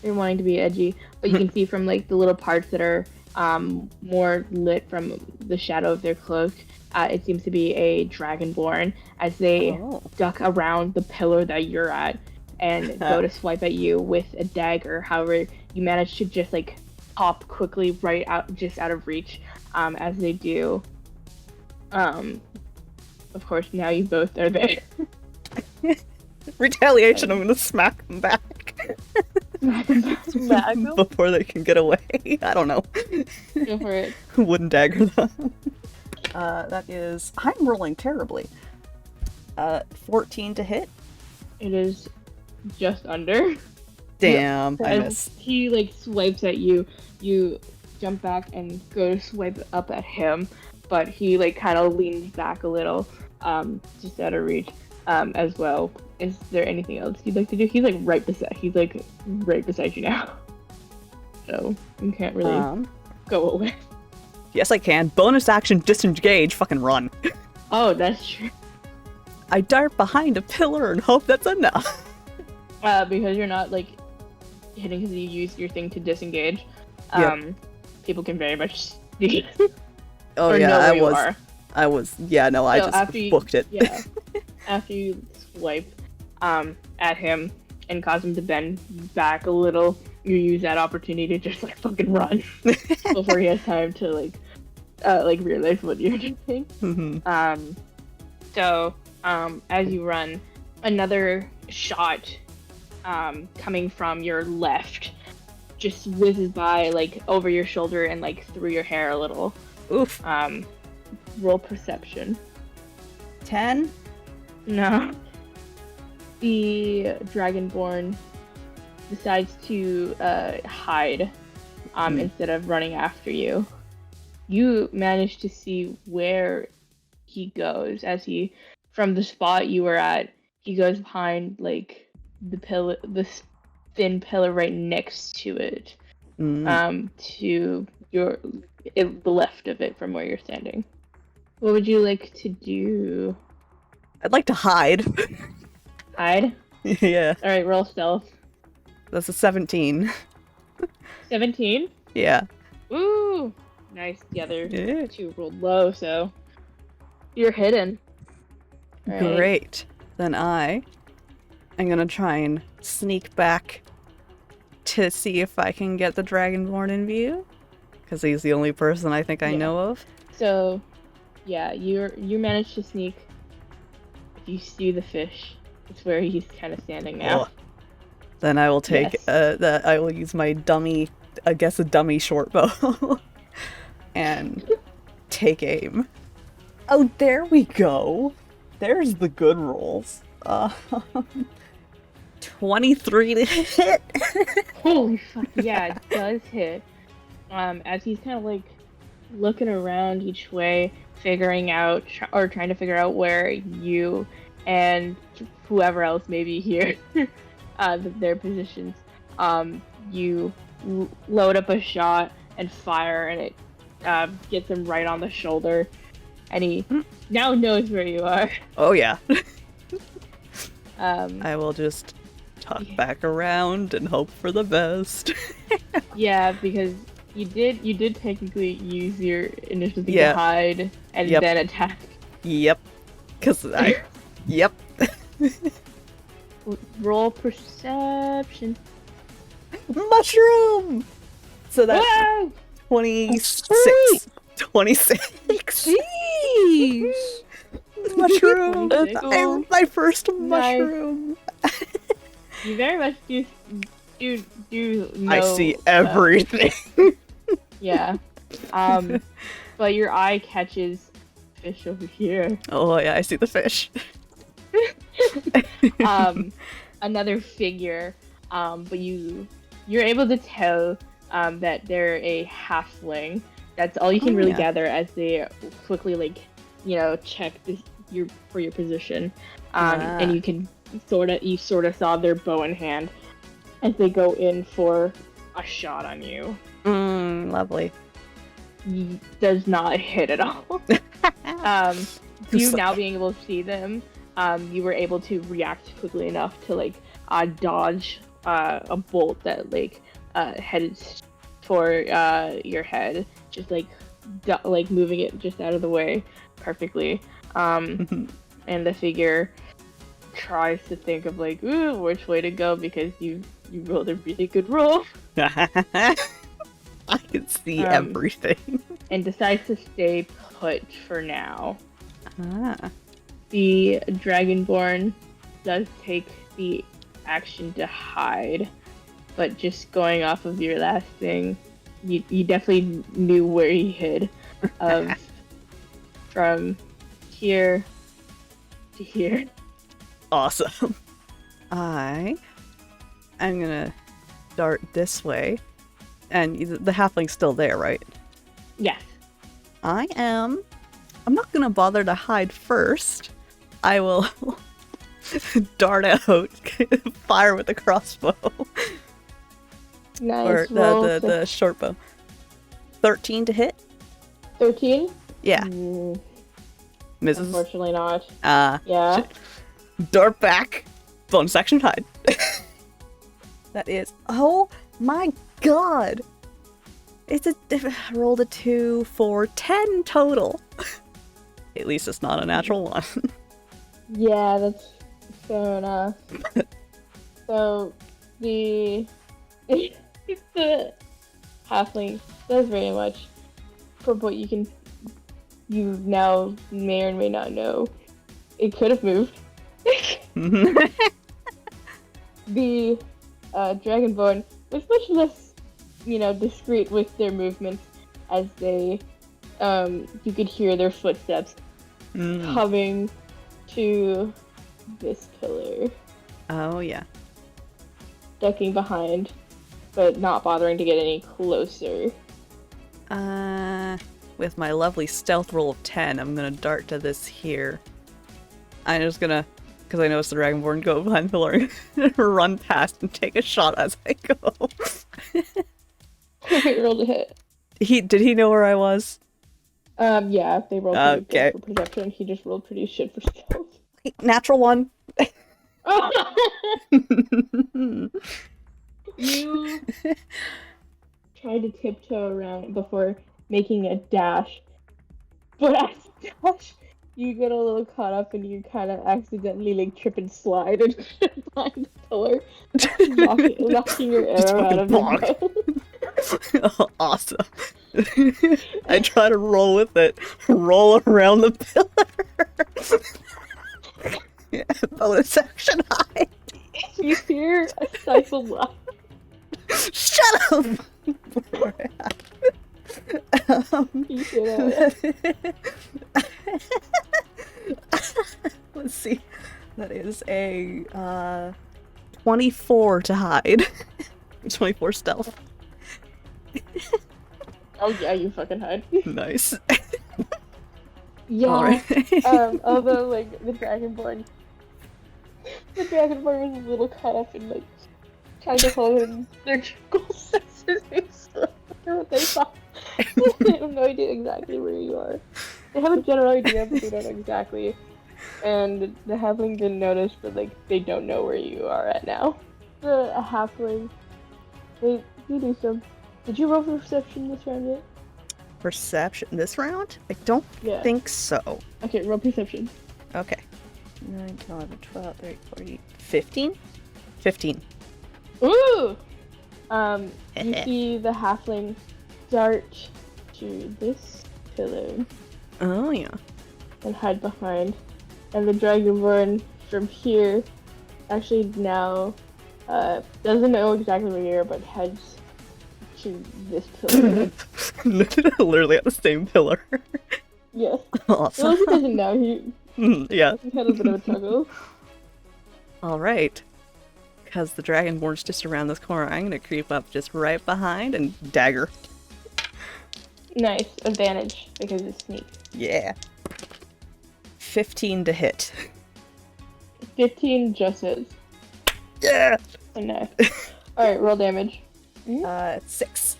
wanting to be edgy, but you can see from like the little parts that are more lit from the shadow of their cloak, it seems to be a dragonborn as they duck around the pillar that you're at and go to swipe at you with a dagger. However, you manage to just like hop quickly right out, just out of reach, as they do. Of course, now you both are there. Retaliation, I'm gonna smack them back. Smack them? Before they can get away. I don't know. Go for it. Wouldn't dagger them. That is... I'm rolling terribly. 14 to hit. It is just under. Damn, I As missed. he like swipes at you, you jump back and go to swipe up at him, but he like kind of leans back a little, just out of reach, as well. Is there anything else you'd like to do? He's like right beside you now, so you can't really go away. Yes, I can. Bonus action, disengage, fucking run. Oh, that's true. I dart behind a pillar and hope that's enough. Because you're not like hitting because you used your thing to disengage. Yep. People can very much see. Oh or yeah, know where I you was. are. I was. Yeah, no, I So just booked it. Yeah. After you swipe at him and cause him to bend back a little, you use that opportunity to just like fucking run before he has time to like realize what you're doing. Mm-hmm. So as you run, another shot coming from your left just whizzes by like over your shoulder and like through your hair a little. Oof. Roll perception. 10? No. The Dragonborn decides to hide instead of running after you. You manage to see where he goes as he, from the spot you were at, he goes behind like the pillar, the thin pillar right next to it, to the left of it from where you're standing. What would you like to do? I'd like to hide. Hide? Yeah. Alright, roll stealth. That's a 17. 17? Yeah. Ooh! Nice. The other Yeah. two rolled low, so you're hidden. All right. Great. Then I'm gonna try and sneak back to see if I can get the Dragonborn in view. Because he's the only person I think I know of. So, yeah, you managed to sneak. If you see the fish, it's where he's kind of standing now. Ugh. Then I will take I will use my dummy, I guess a dummy short bow, and take aim. Oh, there we go. There's the good rolls. 23 to hit. Holy fuck! Yeah, it does hit. As he's kind of like looking around each way, figuring out or trying to figure out where you and whoever else may be here, their positions. You load up a shot and fire, and it gets him right on the shoulder, and he now knows where you are. Oh yeah. I will just tuck back around and hope for the best. Yeah, because you did technically use your initiative to hide and then attack. Yep. Cause yep. Roll perception. Mushroom! So that's Whoa! 26. Sweet. 26. Jeez! Mushroom! That's cool. My first Nice. mushroom! You very much do know. I see everything. Yeah. But your eye catches fish over here. Oh yeah, I see the fish. Another figure. But you're able to tell that they're a halfling. That's all you can really yeah. gather as they quickly check your position. And you sort of saw their bow in hand as they go in for a shot on you. Lovely. Does not hit at all. You now being able to see them, you were able to react quickly enough to dodge a bolt that headed for your head, just moving it just out of the way perfectly. And the figure tries to think of ooh, which way to go, because you rolled a really good roll. I can see everything. And decides to stay put for now. Ah. The Dragonborn does take the action to hide, but just going off of your last thing, you definitely knew where he hid. From here to here. Awesome. I'm gonna dart this way. And the halfling's still there, right? Yes. I'm not gonna bother to hide first. I will dart out, fire with the crossbow. Nice. Or Roll the short bow. 13 to hit? 13? Yeah. Misses. Unfortunately not. Yeah. Shit. Dart back. Bonus action hide. That is. Oh my god! Rolled a 2 for 10 total. At least it's not a natural 1. Yeah, that's fair enough. So, the halfling does very much, from what you now may or may not know, it could have moved. The Dragonborn was much less, discreet with their movements, as they, you could hear their footsteps coming to this pillar. Oh, yeah. Ducking behind, but not bothering to get any closer. With my lovely stealth roll of 10, I'm gonna dart to this here. I'm just gonna, because I noticed the Dragonborn go behind the pillar, run past and take a shot as I go. Roll to hit. Did he know where I was? Yeah, they rolled pretty Okay. good for perception. He just rolled pretty shit for stealth. Natural 1. You tried to tiptoe around before making a dash, but as you dash, you get a little caught up and you kind of accidentally trip and slide and behind the pillar, knocking your arrow out of your bow. Awesome. I try to roll with it. Roll around the pillar. Yeah, bonus action hide. You hear a stifled laugh. Shut up! You hear that? Let's see. That is a 24 to hide. 24 stealth. Oh yeah, you fucking hide. Nice. Yeah. Alright. Although the Dragonborn was a little caught up in trying to hold in their trickle senses. What they saw. They have no idea exactly where you are. They have a general idea, but they don't exactly. And the halfling didn't notice that they don't know where you are at now. The halfling, you do some. Did you roll for perception this round yet? Perception this round? I don't Yeah. think so. Okay, roll perception. Okay. 9, 10, 11, 12, 13, 14, 15? 15. Ooh! You see the halfling dart to this pillar Oh, yeah. and hide behind. And the dragonborn from here actually now doesn't know exactly where you are, but heads to this pillar. Literally at the same pillar. Yes. Awesome. Well, he doesn't know. Yeah. He had a bit of a toggle. Alright. Because the dragonborn's just around this corner, I'm gonna creep up just right behind and dagger. Nice. Advantage because it's sneak. Yeah. 15 to hit. 15 just is. Yeah! Oh, nice. Alright, roll damage. 6.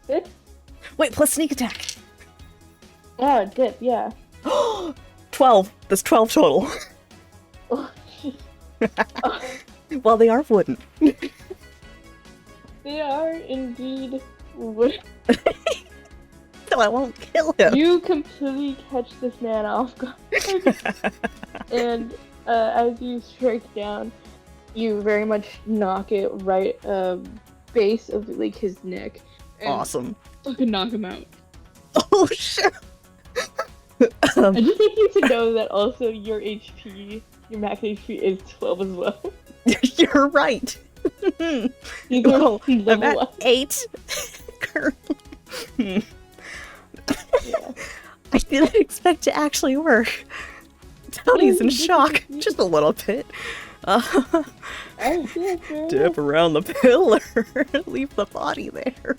6? Wait, plus sneak attack! Oh, dip, yeah. 12. That's 12 total. Oh, Well, they are wooden. they are indeed wood. So I won't kill him. You completely catch this man off guard. And as you strike down, you very much knock it right base of like his neck. And Awesome. fucking knock him out. Oh shit! I just need you to know that also your HP, your max HP is 12 as well. You're right. These are Well, I'm level at up. 8 currently. Yeah. I didn't expect to actually work. Tony's in shock, just a little bit. Oh, yeah, fair Dip around the pillar, leave the body there.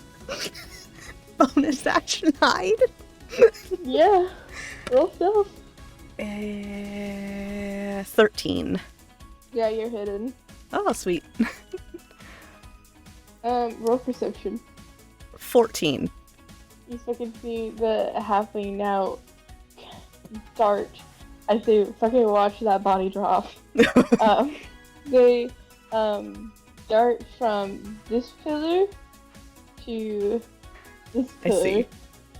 Bonus action hide. enough. Yeah. Roll stealth. 13. Yeah, you're hidden. Oh, sweet. Roll perception. 14. You fucking see the halfling now dart as they fucking watch that body drop. They dart from this pillar to this I pillar. see.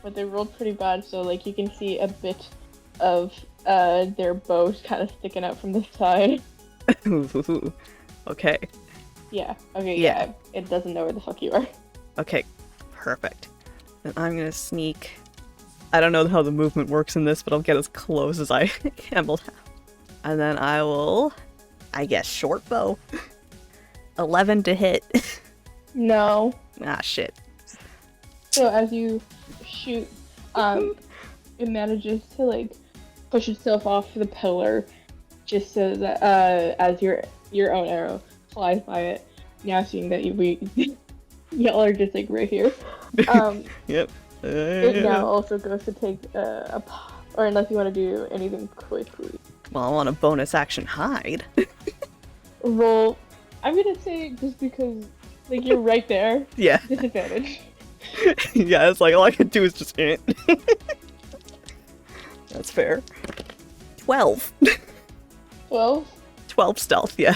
But they rolled pretty bad, so like you can see a bit of their bows kind of sticking out from the side. Okay. Yeah. Okay. Yeah. Yeah. It doesn't know where the fuck you are. Okay. Perfect. Then I'm gonna sneak. I don't know how the movement works in this, but I'll get as close as I can. And then I will, I guess, short bow. 11 to hit. No. Ah, shit. So as you shoot, it manages to like push itself off the pillar, just so that as your own arrow flies by it. Now seeing that y'all are just like right here. Yep. It now also goes to take a pop, or unless you want to do anything quickly. Well, I want a bonus action hide. Roll. I'm gonna say just because like you're right there. Yeah. Disadvantage. Yeah, it's like all I can do is just hit. That's fair. 12. 12. 12 stealth, yeah.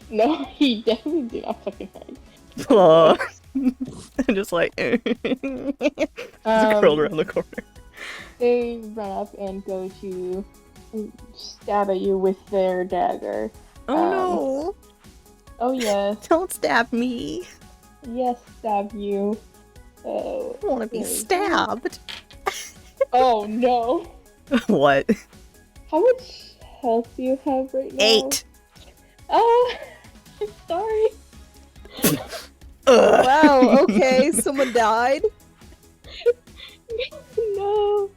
No, he definitely did not fucking hide. Aw. I'm just like, just curled around the corner. They run up and go to stab at you with their dagger. Oh no! Oh yes, Don't stab me! yes, stab you. I want to be Okay. stabbed! Oh no. What? How much health do you have right now? 8! Oh, sorry. Ugh. Wow, okay, someone died. No,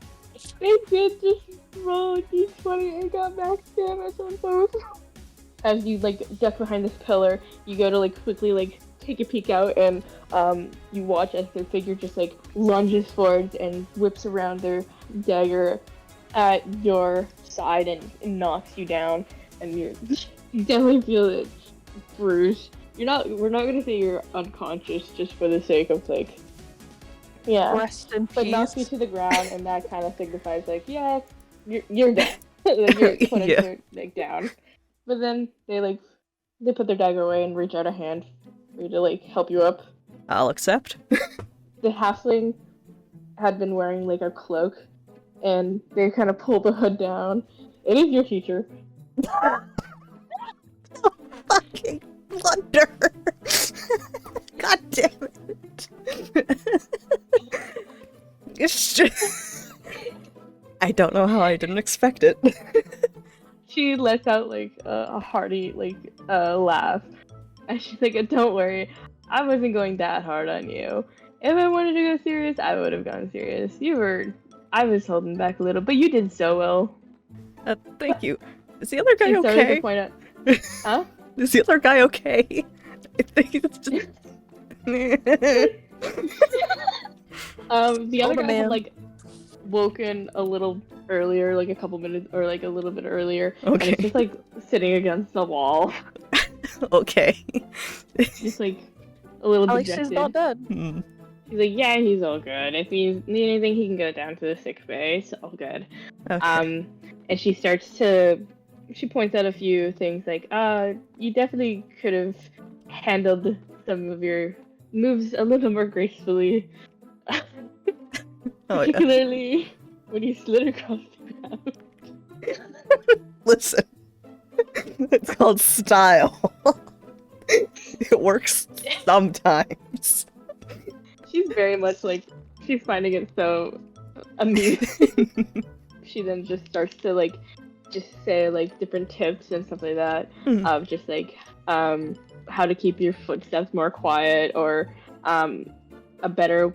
they did just roll a d20 and got max damage on both. As you like duck behind this pillar, you go to like quickly like take a peek out, and you watch as their figure just like lunges forwards and whips around their dagger at your side and knocks you down, and you definitely feel it bruised. We're not gonna say you're unconscious just for the sake of like, yeah, Rest in but knocks you peace. to the ground, and that kind of signifies like, yeah, you're dead. Like, you're quote Yeah. unquote, like down. But then they put their dagger away and reach out a hand for you to like help you up. I'll accept. The halfling had been wearing like a cloak, and they kind of pull the hood down. It is your teacher. Fucking blunder! God damn it! It's just... I don't know how I didn't expect it. She lets out like a hearty laugh, and she's like, "Don't worry, I wasn't going that hard on you. If I wanted to go serious, I would have gone serious. I was holding back a little, but you did so well." Thank you. Is the other guy She started okay? to point out, huh? Is the other guy okay? I think it's just... The other Older guy man. had like woken a little earlier, like a couple minutes or like a little bit earlier, and Okay. it's just like sitting against the wall, Okay. just like a little At least dejected. he's not dead. Hmm. He's like, "Yeah, he's all good. If he need anything, he can go down to the sick bay. It's all good." Okay. And she points out a few things like, you definitely could have handled some of your moves a little more gracefully. Oh, yeah. Particularly when you slid across the ground. Listen. It's called style. It works sometimes. She's very much like, she's finding it so amusing. She then just starts to just say like different tips and stuff like that Mhm. of just like how to keep your footsteps more quiet, or a better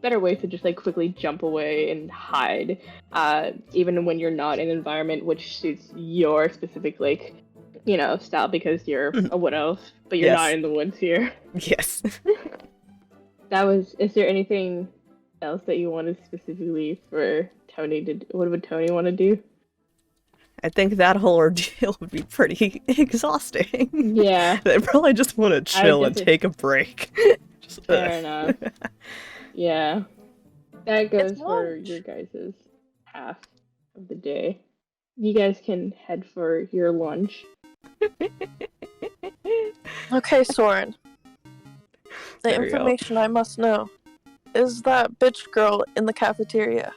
better way to just like quickly jump away and hide, even when you're not in an environment which suits your specific style, because you're a wood elf, but you're Yes. not in the woods here. Yes. Is there anything else that you wanted specifically for Toni to do? What would Toni want to do? I think that whole ordeal would be pretty exhausting. Yeah, They probably just want to chill and definitely- take a break. Just, fair enough. Yeah, that goes It's for lunch. your guys' half of the day. You guys can head for your lunch. Okay, Soren. The There you go. information I must know. Is that bitch girl in the cafeteria?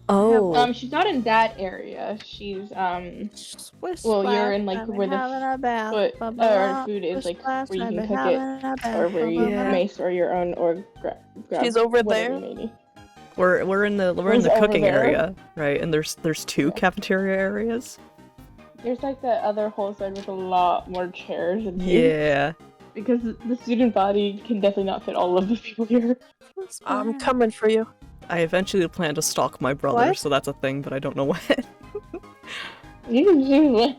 Oh. She's not in that area. She's Swiss Well, you're splash, in, like, I've been where the having a bath, food blah, blah, food is, swish like, splash, where you I've can been cook having it, a bath, or where you blah, blah, blah. mace or your own, or grab She's over whatever there? you may need. We're in the Where's over cooking there? area, right? And there's two Yeah. cafeteria areas. There's like that other whole side with a lot more chairs and things. Yeah. Because the student body can definitely not fit all of the people here. Swiss I'm splash. coming for you. I eventually plan to stalk my brother, What? so that's a thing, but I don't know when. You can do it.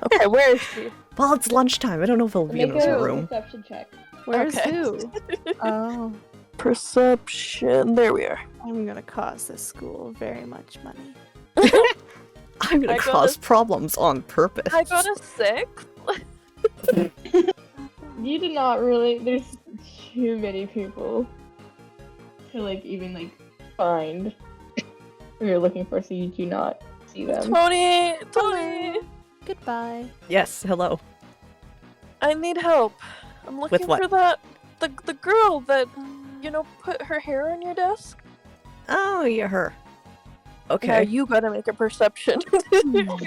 Okay, where is she? Well, it's lunchtime. I don't know if he'll be in Make his a room. perception check. Where's Okay. who? Oh, Perception. There we are. I'm gonna cause this school very much money. I'm gonna I got cause a- problems on purpose. I got a 6. You did not really. There's too many people to even find who you're looking for, so you do not see them. Toni! Hello. Goodbye. Yes, hello. I need help. I'm looking what? for that the girl that put her hair on your desk. Oh, yeah, her. Now Okay, you gotta make a perception.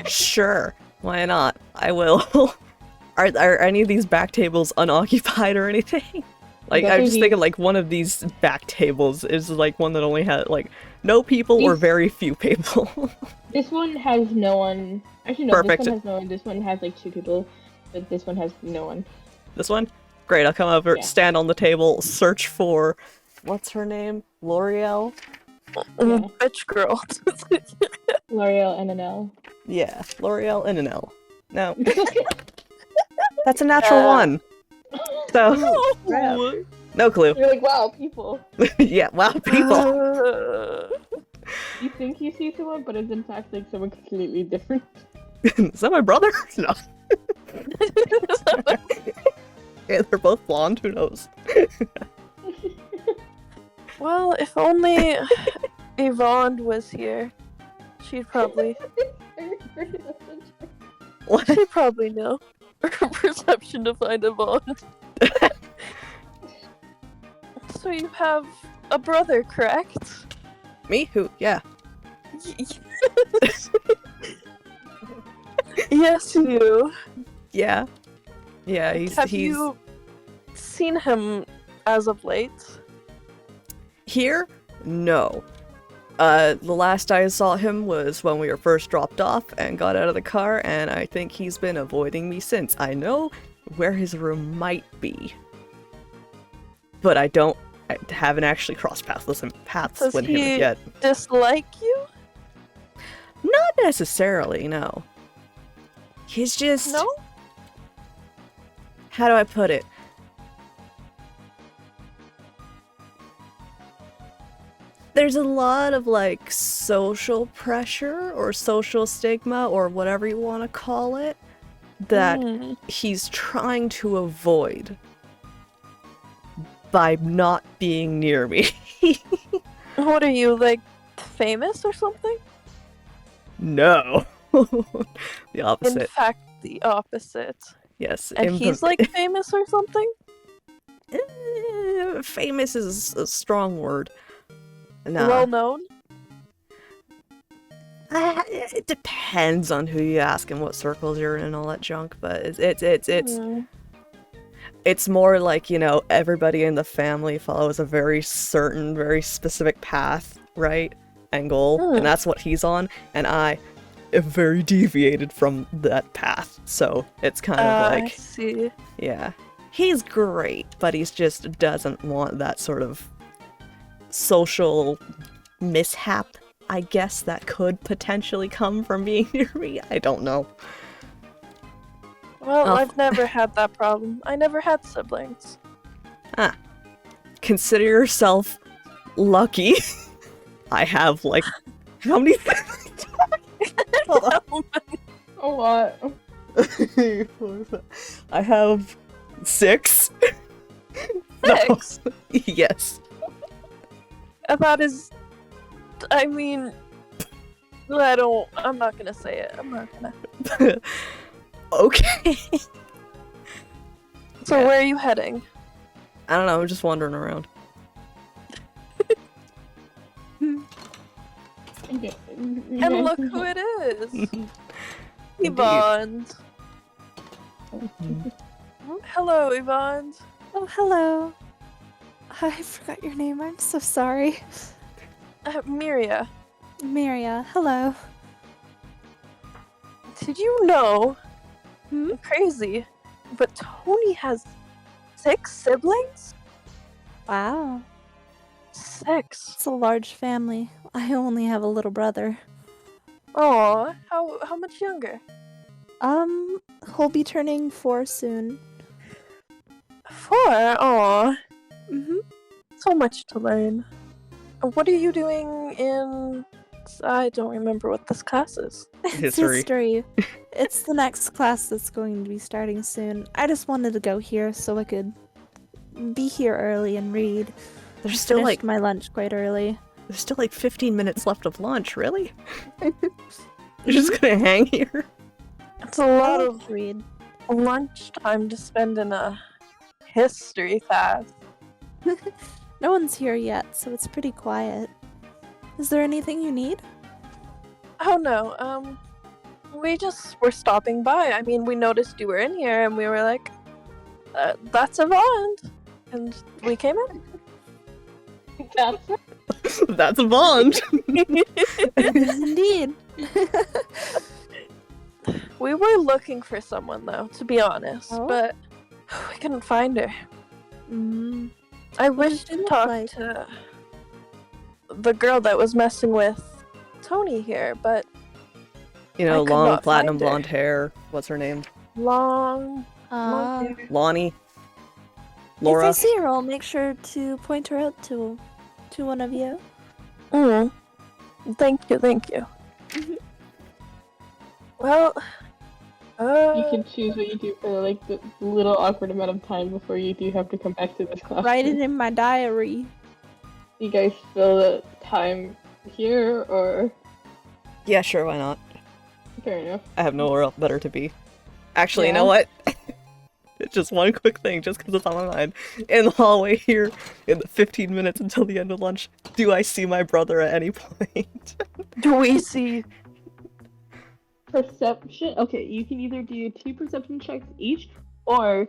sure. Why not? I will. Are any of these back tables unoccupied or anything? Like, I'm just Definitely- thinking, one of these back tables is, one that only had, no people or These- very few people. This one has no one. Actually, no. Perfect. This one has no one. This one has 2 people, but this one has no one. This one? Great, I'll come over, Yeah. stand on the table, search for... What's her name? L'Oreal? Bitch girl. L'Oreal and an L. Yeah, L'Oreal and an L. No. That's a natural one! So, Oh. no clue. You're like, wow, people. Yeah, wow, people. You think you see someone, but it's in fact someone completely different. Is that my brother? No. Yeah, they're both blonde, who knows? Well, if only Avond was here, she'd probably What? she'd probably know. Her perception to find Avond. So you have a brother, correct? Me? Who? Yeah. Yes, you. Yeah. Yeah, he's Have you seen him as of late? here? No. The last I saw him was when we were first dropped off and got out of the car, and I think he's been avoiding me since. I know where his room might be, but I haven't actually crossed paths with him yet. Dislike you? Not necessarily, no. He's just... No? How do I put it? There's a lot of, like, social pressure or social stigma or whatever you want to call it that he's trying to avoid by not being near me. What are you, like, famous or something? No. The opposite. In fact, the opposite. Yes. And he's, like, famous or something? Famous is a strong word. Nah. Well known? It depends on who you ask and what circles you're in and all that junk, but it's more like, you know, everybody in the family follows a very certain, very specific path, right? And goal, and that's what he's on, and I am very deviated from that path, so it's kind of like... I see. Yeah. He's great, but he just doesn't want that sort of social mishap, I guess, that could potentially come from being near me. I don't know. Well, I've never had that problem. I never had siblings. Ah. Consider yourself lucky. I have, like, how many siblings? A lot. I have 6. 6? No. Yes. That is... I mean... I'm not gonna say it. I'm not gonna... Okay. So where are you heading? I don't know, I'm just wandering around. And look who it is! Avond. Hello, Avond. Oh, hello. I forgot your name. I'm so sorry. Miria. Miria, hello. Did you know? Hmm? Crazy. But Toni has 6 siblings? Wow. 6. It's a large family. I only have a little brother. Aw, how much younger? He'll be turning 4 soon. 4? Aw. Mm-hmm. So much to learn. What are you doing in... I don't remember what this class is. It's History. history. It's the next class that's going to be starting soon. I just wanted to go here so I could be here early and read. There's I still finished like my lunch quite early. there's still like 15 minutes left of lunch, really? You're just gonna hang here? It's a lot of read. lunchtime to spend in a history class. No one's here yet, so it's pretty quiet. Is there anything you need? Oh no, we just were stopping by. I mean, we noticed you were in here and we were like, that's Avond. And we came in. That's That's a bond. It is indeed. We were looking for someone though, to be honest, Oh? but we couldn't find her. Mm. I What wish did she to look talk like? to the girl that was messing with Toni here, but You know, I could long not platinum find her. blonde hair. What's her name? long hair. Lonnie? If Laura? I see her, I'll make sure to point her out to one of you. Mm. Thank you. Mhm. Well, You can choose what you do for like the little awkward amount of time before you do have to come back to this class. Write it in my diary. You guys fill the time here, or Yeah, sure, why not? fair enough. I have nowhere else better to be. Actually, you Yeah. know what? It's just one quick thing, just because it's on my mind. In the hallway here, in the 15 minutes until the end of lunch, do I see my brother at any point? do we see perception. Okay, you can either do 2 perception checks each, or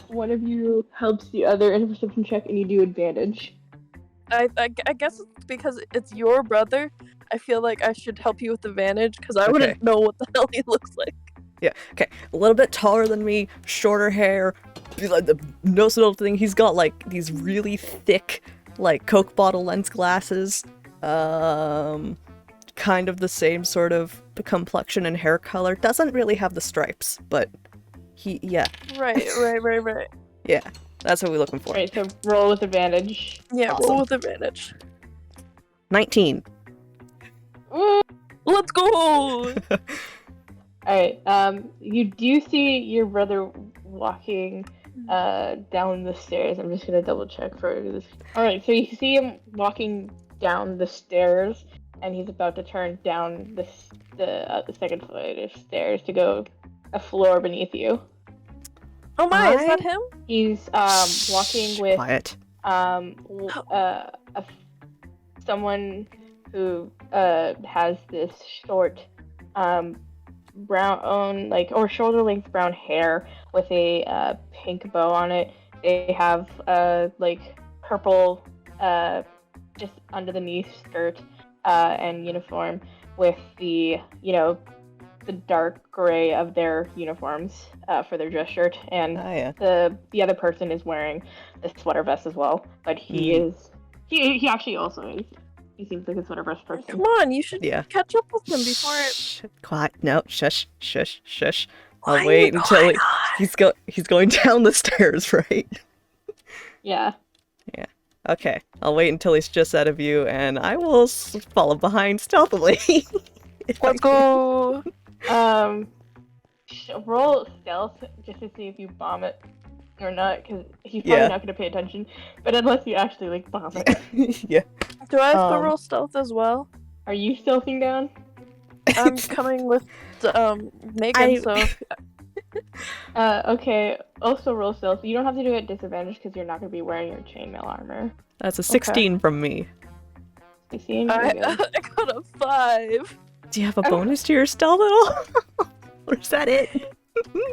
one of you helps the other in a perception check and you do advantage. I guess it's because it's your brother. I feel like I should help you with advantage because I wouldn't know what the hell he looks like. Yeah, okay. A little bit taller than me, shorter hair. Like the noticeable thing, he's got like these really thick, like Coke bottle lens glasses. Kind of the same sort of complexion and hair color. Doesn't really have the stripes, but yeah. Right. Yeah, that's what we're looking for. Right, so roll with advantage. Yeah, Awesome. roll with advantage. 19. Let's go! Alright, you do see your brother walking down the stairs. I'm just gonna double check for this. Alright, so you see him walking down the stairs, and he's about to turn down the second flight of stairs to go a floor beneath you. Oh my, is that him? He's walking with Quiet. someone who has this short brown or shoulder length brown hair with a pink bow on it. They have like purple just under the knee skirt and uniform with the the dark gray of their uniforms for their dress shirt, and the other person is wearing the sweater vest as well, but he actually also is. He seems like a sweater vest person. Come on, you should catch up with him before it. Quiet. No, shush. I'll wait until he's going down the stairs, right? Yeah. Yeah. Okay. I'll wait until he's just out of view, and I will follow behind stealthily. Let's go. Roll stealth just to see if you bomb it or not, because he's probably not going to pay attention. But unless you actually like bomb it. Yeah. Do I have to roll stealth as well? Are you stealthing down? I'm coming with Meagan, so. Okay. Also roll stealth. You don't have to do it at disadvantage because you're not going to be wearing your chainmail armor. That's a 16 from me. 16. I got a 5. Do you have a bonus to your stealth at all? Or is that it?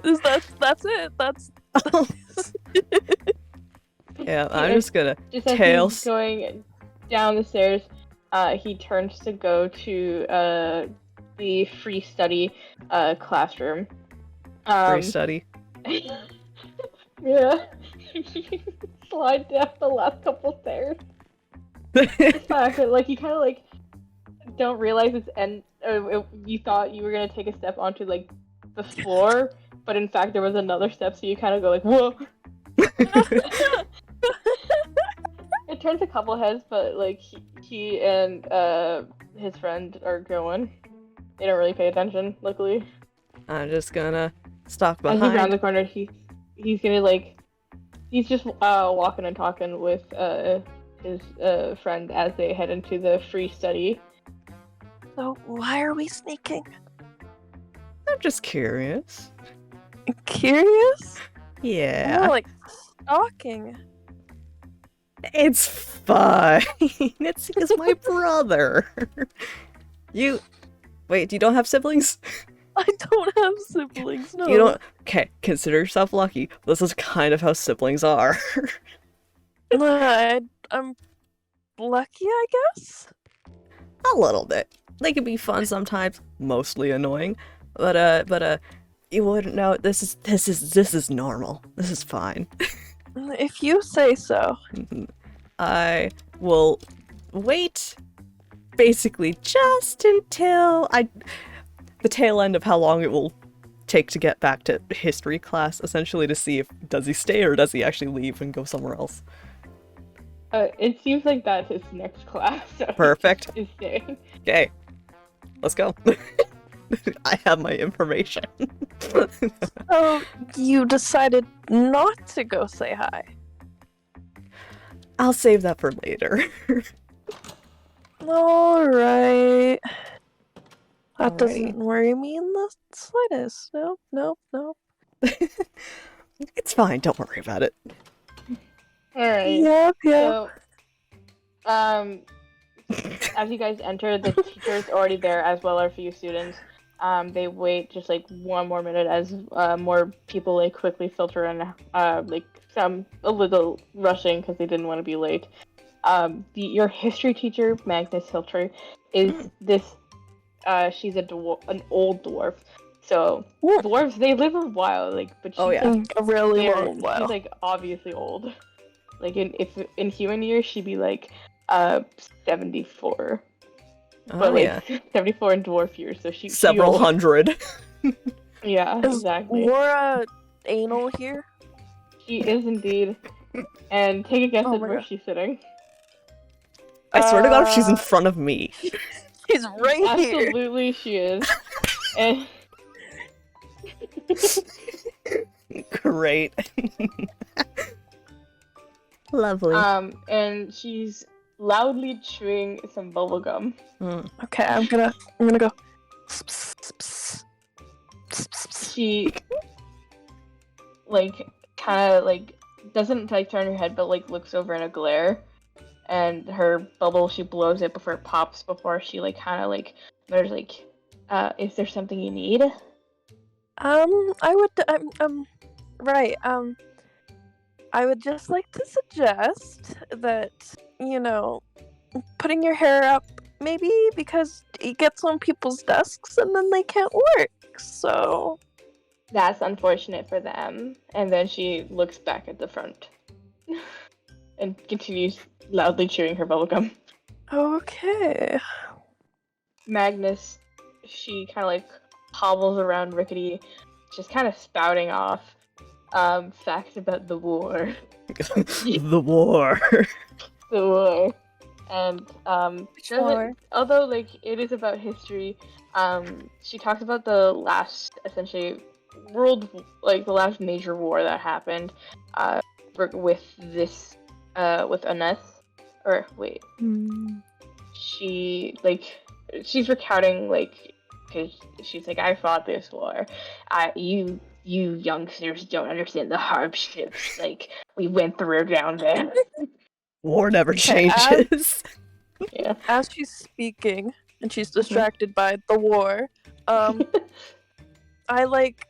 That's it. That's. Yeah, I'm just gonna just as tail. he's going down the stairs, he turns to go to the free study classroom. Free study. Yeah. Slide down the last couple stairs. Like you kind of like don't realize it's you thought you were gonna take a step onto like the floor, but in fact there was another step, so you kind of go like whoa. It turns a couple heads, but like he and his friend are going. They don't really pay attention, luckily. I'm just gonna stalk As behind. he's around the corner, he's gonna like he's just walking and talking with his friend as they head into the free study. So why are we sneaking? I'm just curious. Curious? Yeah. More like stalking. It's fine. It's my brother. You don't have siblings? I don't have siblings, no. You don't? Okay, consider yourself lucky. This is kind of how siblings are. I'm lucky, I guess? A little bit. They can be fun sometimes, mostly annoying. But you wouldn't know. This is normal. This is fine. If you say so. I will wait basically just until the tail end of how long it will take to get back to history class, essentially to see if does he stay or does he actually leave and go somewhere else. It seems like that's his next class. So Perfect. He's staying. Okay, let's go. I have my information. So you decided not to go say hi. I'll save that for later. Alright. That Alrighty. doesn't worry me in the slightest. Nope. It's fine, don't worry about it. Alright. Yep. So, as you guys enter, the teacher's already there, as well as a few students. They wait just like one more minute as more people like quickly filter in, like some a little rushing because they didn't want to be late. Your history teacher, Magnus Hilter, is this. She's an old dwarf. So dwarves, they live a while, like, but she's Oh, yeah. like, A really very- long while. she's like obviously old. Like in human years, she'd be like 74. Oh, But like yeah. 74 in dwarf years, so she Several old. hundred. Yeah, Is exactly. Laura anal here? She is indeed. And take a guess Oh at my where God. she's sitting. I swear to God, if she's in Uh, front of me. She's right here. Absolutely, she is. And Great. Lovely. and she's loudly chewing some bubblegum. Okay, I'm gonna go. She like kind of like doesn't like turn her head, but like looks over in a glare, and her bubble, she blows it before it pops, before she like kind of like there's like is there something you need? Right. I would just like to suggest that, putting your hair up, maybe because it gets on people's desks and then they can't work. So That's unfortunate for them. And then she looks back at the front and continues loudly chewing her bubblegum. okay. Magnus, she kind of like hobbles around rickety, just kind of spouting off facts about the war. The war. The war. And war? although like it is about history, she talks about the last essentially the last major war that happened with this with Aneth, or wait, she's recounting like, because she's like, I fought this war. You youngsters don't understand the hardships like we went through down there. War never changes. Yeah. As she's speaking and she's distracted by the war, I like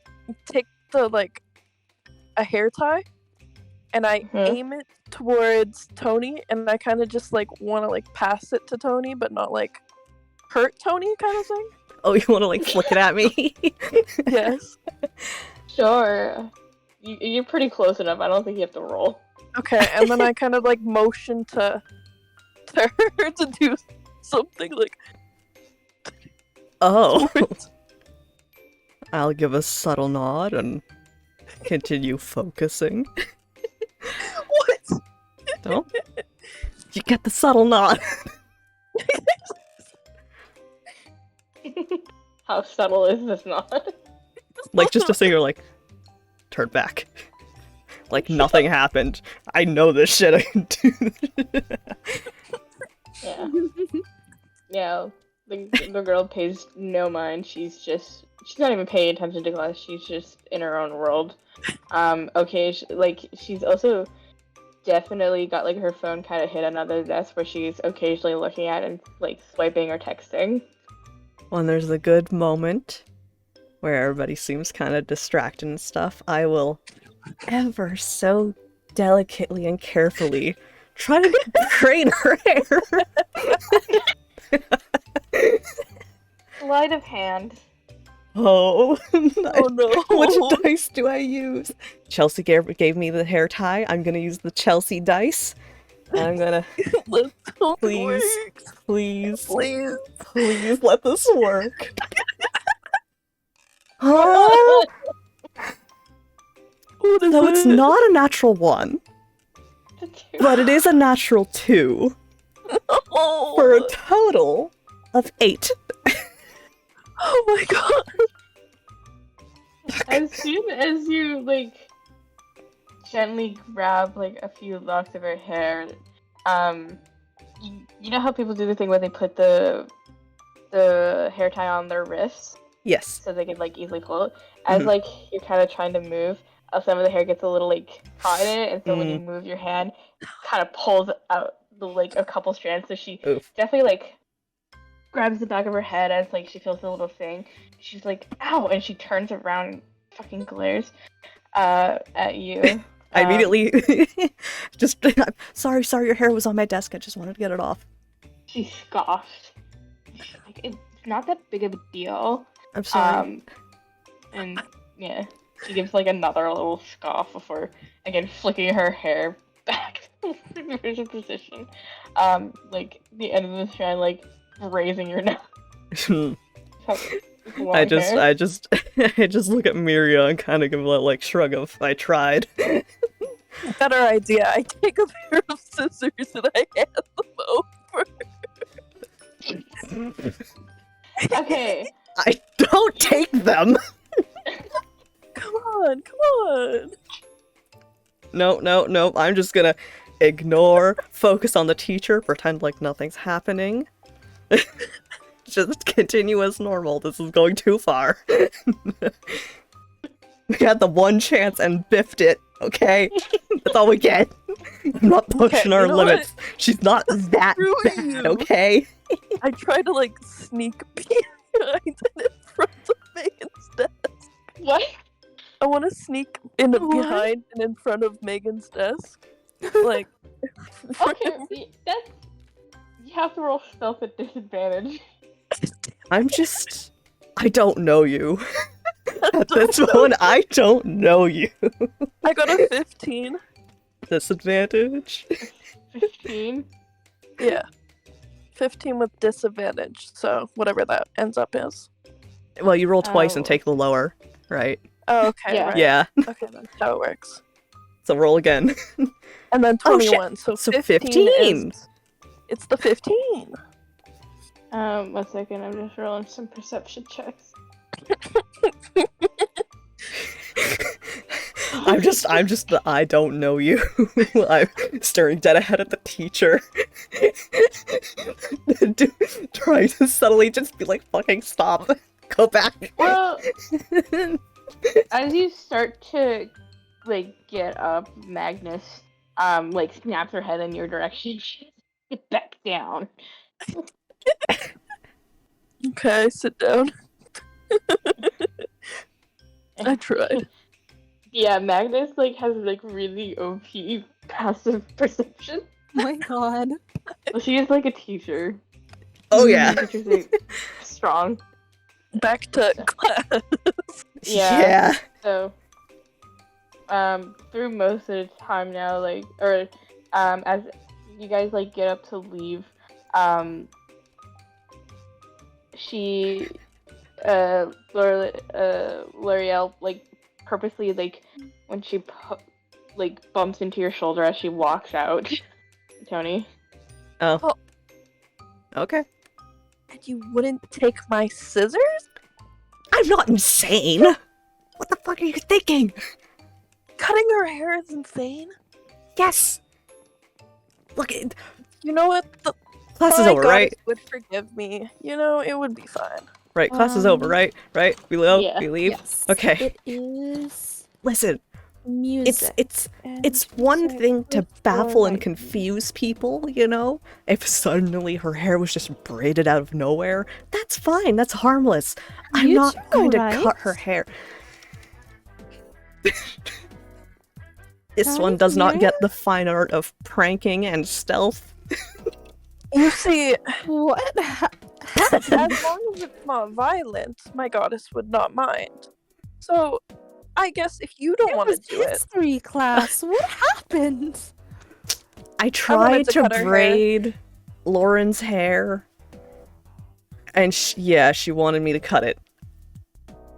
take a hair tie and I aim it towards Toni, and I kind of just like want to like pass it to Toni, but not like hurt Toni, kind of thing. Oh, you want to like flick it at me? Yes. Sure. You're pretty close enough. I don't think you have to roll. Okay, and then I kind of like motion to her to do something like. Oh. I'll give a subtle nod and continue focusing. What? No? You get the subtle nod. How subtle is this nod? Like, just to say you're like, turn back. Like, nothing happened. I know this shit. I can do this. Yeah. Yeah. The girl pays no mind. She's not even paying attention to class. She's just in her own world. Okay, she's also definitely got like her phone kind of hid on another desk where she's occasionally looking at and like swiping or texting. When there's a good moment where everybody seems kind of distracted and stuff, I will ever so delicately and carefully try to braid her hair. Sleight of hand. Oh, Oh no! which dice do I use? Chelsie gave me the hair tie. I'm gonna use the Chelsie dice. I'm gonna Let's hope it please, works. please, Please. please let this work. Oh, What is so it's it? not a natural 1, but it is a natural 2 Oh. for a total of 8. Oh my god! As soon as you like gently grab like a few locks of her hair, you know how people do the thing where they put the hair tie on their wrists Yes. so they can like easily pull it. As like you're kind of trying to move, some of the hair gets a little like caught in it, and so when you move your hand, kind of pulls out the like a couple strands. So she Oof. definitely like grabs the back of her head as like she feels a little thing. She's like, "Ow!" and she turns around and fucking glares at you. I immediately just sorry, your hair was on my desk. I just wanted to get it off. She scoffed. She's like, "It's not that big of a deal." I'm sorry. And yeah, she gives like another little scoff before again flicking her hair back to the original position. Like the end of the strand, like raising your nose. I just look at Miria and kind of give a like shrug of I tried. Better idea. I take a pair of scissors and I hand them over. Okay. I don't take them. Come on. No. I'm just gonna ignore, focus on the teacher, pretend like nothing's happening. Just continue as normal. This is going too far. We had the one chance and biffed it, okay? That's all we get. I'm not pushing our limits. What? She's not that bad, okay? I try to like sneak behind and in front of Megan's desk. What? I want to sneak in behind and in front of Megan's desk. Like, okay, that's you have to roll stealth at disadvantage. I don't know you. At this point, I don't know you. I got a 15. Disadvantage? 15? Yeah. 15 with disadvantage, so whatever that ends up is. Well, you roll twice and take the lower, right? Oh, okay, yeah. right. Yeah. Okay, that's how it works. So roll again. And then 21, so 15! It's the 15! 1 second, I'm just rolling some perception checks. I'm just the I don't know you. I'm staring dead ahead at the teacher. Trying to subtly just be like, fucking stop. Go back. Well, as you start to, like, get up, Magnus, like, snaps her head in your direction. Get back down. Okay, sit down. I tried. Yeah, Magnus, like, has, like, really OP passive perception. Oh my god. Well, she is, like, a teacher. Oh yeah. Teacher's, like, strong. Back to class. Yeah. So, through most of the time now, like, or, as you guys, like, get up to leave, she, L'Oreal, like, purposely, like, when she, like, bumps into your shoulder as she walks out. Toni. Oh. Okay. And you wouldn't take my scissors? I'm not insane! What the fuck are you thinking? Cutting her hair is insane. Yes! Look, you know what? The class is over, right? Would forgive me. You know, it would be fine. Right, class is over, right? Right? We leave? Yeah. We leave? Yes. Okay. It is Listen, music. it's one thing to baffle and confuse people, you know? If suddenly her hair was just braided out of nowhere, that's fine, that's harmless. I'm not going to cut her hair. This one does not get the fine art of pranking and stealth. You see, What? as long as it's not violent, my goddess would not mind. So, I guess if you don't want to do it... history class. What happened? I tried to cut her braid Lauren's hair, and she wanted me to cut it.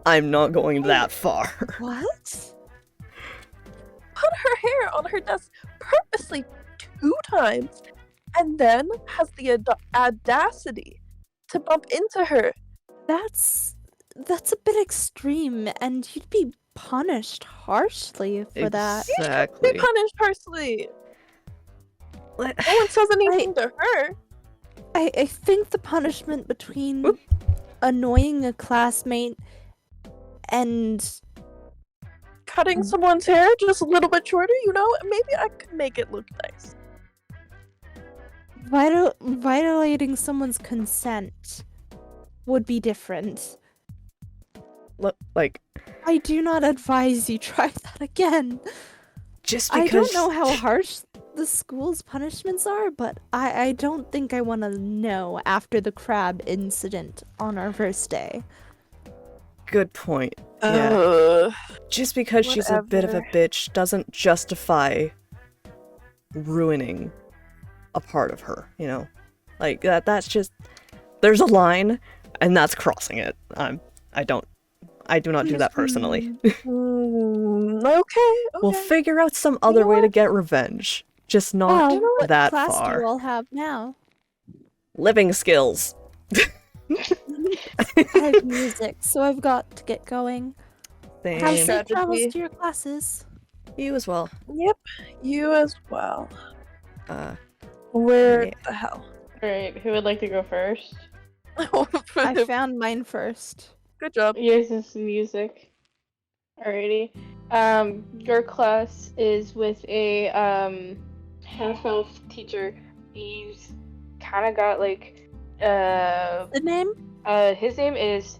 I'm not going that far. What? Put her hair on her desk purposely 2 times, and then has the audacity to bump into her. That's a bit extreme, and you'd be punished harshly for that. Exactly. Be punished harshly. No one says anything to her. I think the punishment between annoying a classmate and Cutting someone's hair just a little bit shorter, you know, maybe I could make it look nice. violating someone's consent would be different. Like, I do not advise you try that again. just I because don't know how harsh the school's punishments are, but I don't think I want to know after the crab incident on our first day. Good point. Yeah. Ugh. Just because she's a bit of a Whatever. bitch doesn't justify ruining a part of her, you know? Like, that's just... There's a line, and that's crossing it. I do not do that personally. Okay. We'll figure out some other way to get revenge. Just not What that class do far. you all have now? Living skills. I have music, so I've got to get going. Have Same. safe Strategy. travels to your classes. You as well. Yep. You as well. Uh, Where Yeah. the hell? Alright, who would like to go first? I found mine first. Good job. Yours is music. Alrighty. Your class is with a half-elf teacher. He's kind of got like The name? his name is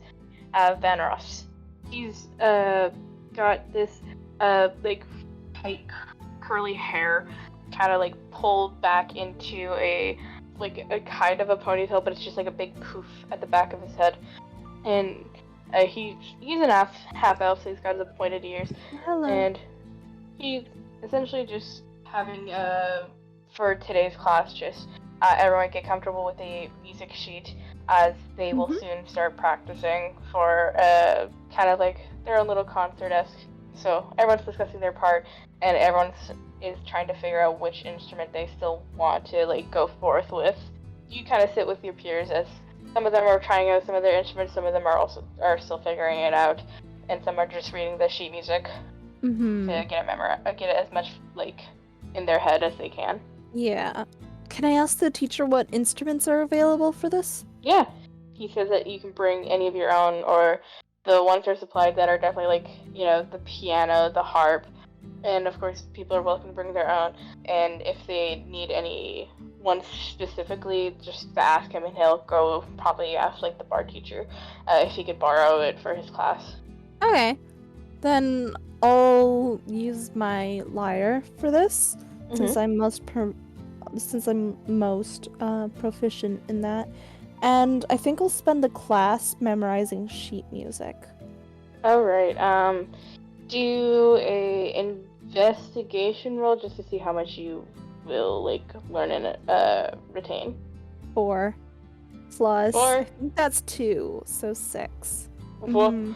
Van Ross. He's got this like tight curly hair, kind of like pulled back into a kind of a ponytail, but it's just like a big poof at the back of his head. And he's an half elf, so he's got the pointed ears. Hello. And he's essentially just having for today's class, just everyone get comfortable with a music sheet, as they will soon start practicing for kind of like their own little concert-esque. So everyone's discussing their part, and everyone is trying to figure out which instrument they still want to like go forth with. You kind of sit with your peers, as some of them are trying out some of their instruments, some of them are still figuring it out, and some are just reading the sheet music to get it as much like in their head as they can. Yeah. Can I ask the teacher what instruments are available for this? Yeah, he says that you can bring any of your own, or the ones that are supplied that are definitely like, you know, the piano, the harp, and of course people are welcome to bring their own. And if they need any one specifically, just to ask him, and he'll go probably ask like the bar teacher if he could borrow it for his class. Okay. Then I'll use my lyre for this, since I'm most proficient in that. And I think I'll spend the class memorizing sheet music. Alright, do a investigation roll just to see how much you will like learn and retain. 4 plus. 4? I think that's 2, so 6. Well,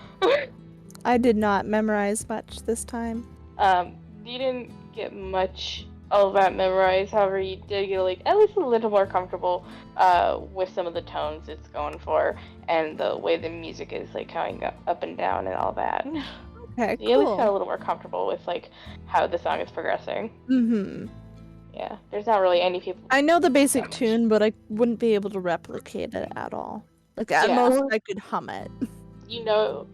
I did not memorize much this time. you didn't get much all of that memorized, however you did get like at least a little more comfortable with some of the tones it's going for, and the way the music is like going up and down and all that. Okay, You at least got a cool. little more comfortable with like how the song is progressing. Mm-hmm. Yeah, there's not really any people. I know the basic That much. tune, but I wouldn't be able to replicate it at all. Like, at Yeah. most, I could hum it. You know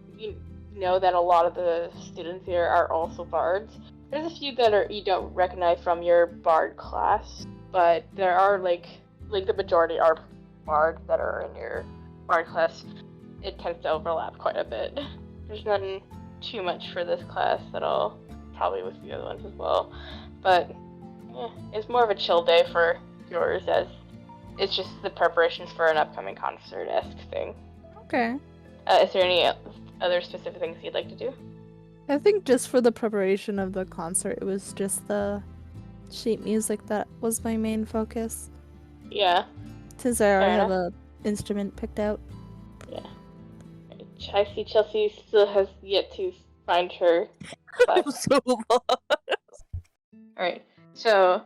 that a lot of the students here are also bards. There's a few that you don't recognize from your bard class, but there are like the majority are bards that are in your bard class. It tends to overlap quite a bit. There's nothing too much for this class at all, probably with the other ones as well. But it's more of a chill day for yours, as it's just the preparations for an upcoming concert-esque thing. Okay. Is there any other specific things you'd like to do? I think just for the preparation of the concert, it was just the sheet music that was my main focus. Yeah. Since I already Fair have enough. a instrument picked out. Yeah. I see Chelsie still has yet to find her class. I'm so lost. Alright, so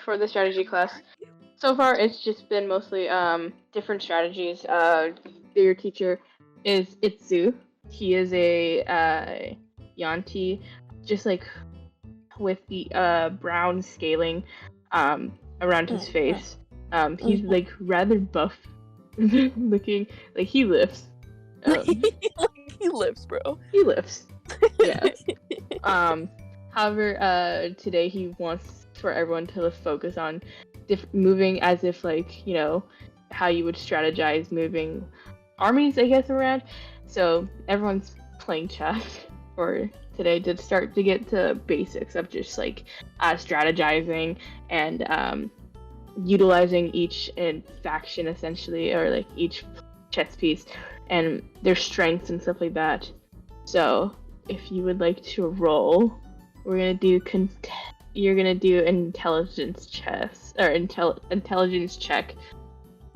for the strategy class, so far it's just been mostly different strategies. Your teacher is Itzu. He is a Yanti, just like with the brown scaling around his face. He's like rather buff looking, like he lifts. He lives, bro. He lifts. Yeah. However, today he wants for everyone to focus on moving as if like, you know, how you would strategize moving armies, I guess, around. So everyone's playing chess for today to start to get to basics of just like strategizing and utilizing each faction essentially, or like each chess piece and their strengths and stuff like that. So if you would like to roll, we're gonna do you're gonna do intelligence chess or intelligence check.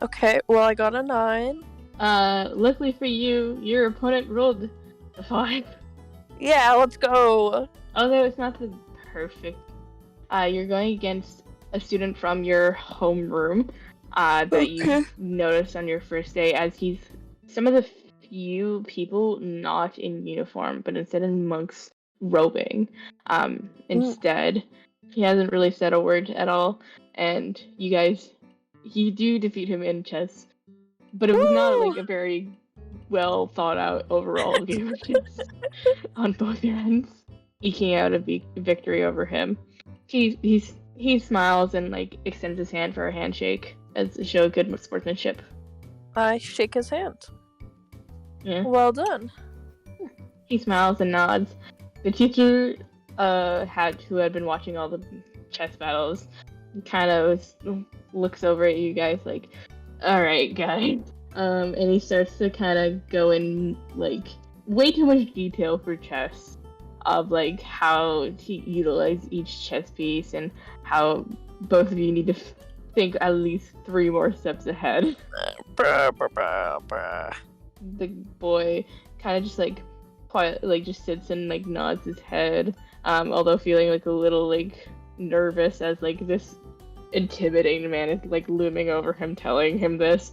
Okay, well I got a 9. Luckily for you, your opponent rolled a 5. Yeah, let's go. Although it's not the perfect. You're going against a student from your homeroom that you noticed on your first day, as he's some of the few people not in uniform, but instead in monks robing. Instead, he hasn't really said a word at all, and you do defeat him in chess, but it was not like a very well thought out overall game of chess on both your ends, eking out a victory over him. He smiles and like extends his hand for a handshake as to show good sportsmanship. I shake his hand. Yeah. Well done. He smiles and nods. The teacher who had been watching all the chess battles kind of looks over at you guys like, all right, guys. And he starts to kind of go in like way too much detail for chess of like how to utilize each chess piece and how both of you need to think at least 3 more steps ahead. The boy kind of just like quiet, like just sits and like nods his head, although feeling like a little like nervous as like this intimidating man is like looming over him, telling him this.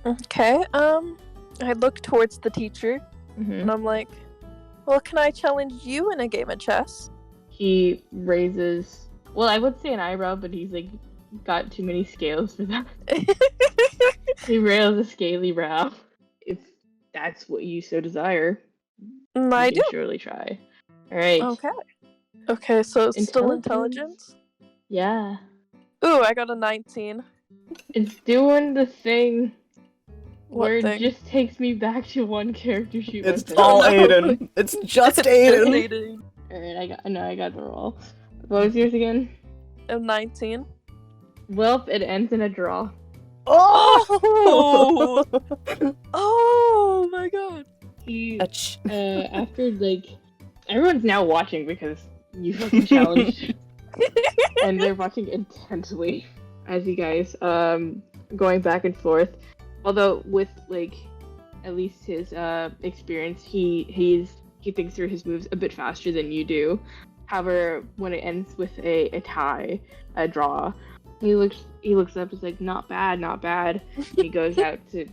Okay, I look towards the teacher and I'm like, well, can I challenge you in a game of chess? He raises, well, I would say an eyebrow, but he's like got too many scales for that. He rails a scaly brow. If that's what you so desire, I you do. can surely try. All right. Okay, so it's still intelligence? Yeah. Ooh, I got a 19. It's doing the thing What where thing? it just takes me back to one character sheet. It's all Aiden. It's just Aiden. Alright, I got the roll. What was yours again? I'm 19. Well, it ends in a draw. Oh! Oh my god. He, after like, everyone's now watching because you fucking challenged, and they're watching intensely as you guys going back and forth. Although with like at least his experience, he thinks through his moves a bit faster than you do. However, when it ends with a tie, a draw, he looks up, is like, not bad. And he goes out to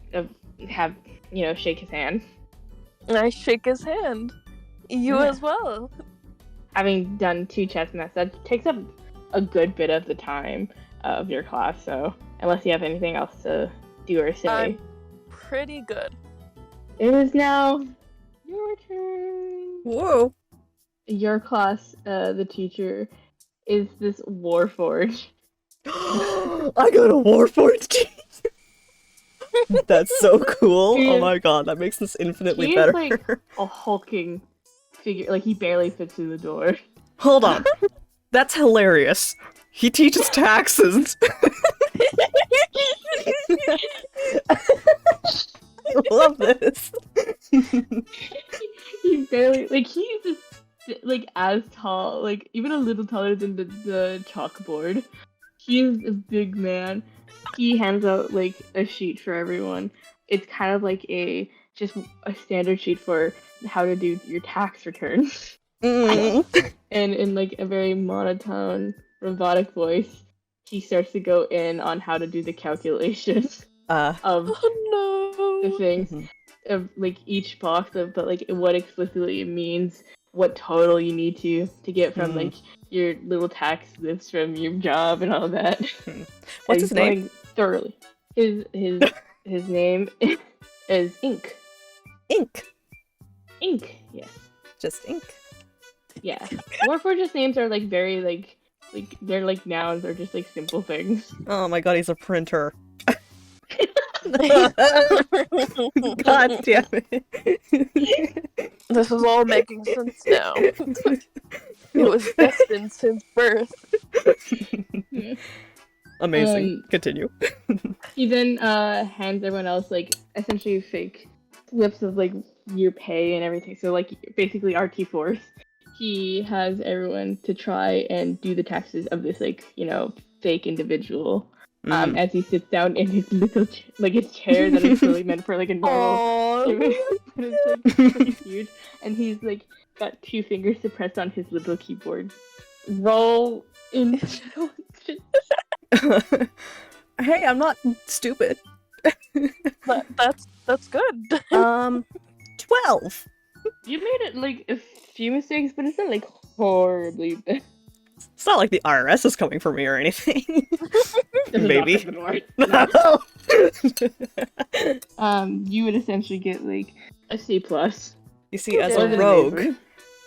shake his hand. I shake his hand. You as well. Having done 2 chess matches, that takes up a good bit of the time of your class. So unless you have anything else to do or say, I'm pretty good. It is now your turn. Whoa. Your class, the teacher, is this Warforged. I got a Warforged. That's so cool. Oh my god, that makes this infinitely he better. Is like a hulking figure, like he barely fits through the door. Hold on. That's hilarious. He teaches taxes. I love this. He barely, like, he's just like as tall, like even a little taller than the chalkboard. He's a big man. He hands out like a sheet for everyone. It's kind of like just a standard sheet for how to do your tax returns. And in like a very monotone, robotic voice, he starts to go in on how to do the calculations of the things of like each box of, but like what explicitly it means, what total you need to get from like your little tax lifts from your job and all that. What's his name? Thoroughly. His name is Ink. Ink, yes. Just Ink. Yeah. Warforged names are like very like they're like nouns or just like simple things. Oh my god, he's a printer. God damn it. This is all making sense now. It was destined since birth. Amazing. Continue. He then hands everyone else like essentially fake slips of like your pay and everything. So like basically RT Force. He has everyone to try and do the taxes of this like fake individual. As he sits down in his little his chair that is really meant for like a normal human, but it's like pretty huge, and he's like got 2 fingers to press on his little keyboard. Roll in. Hey, I'm not stupid. But that's good. 12. You made it like a few mistakes, but it's not like horribly bad. It's not like the IRS is coming for me or anything. Maybe. You would essentially get like a C+. You see, as a rogue,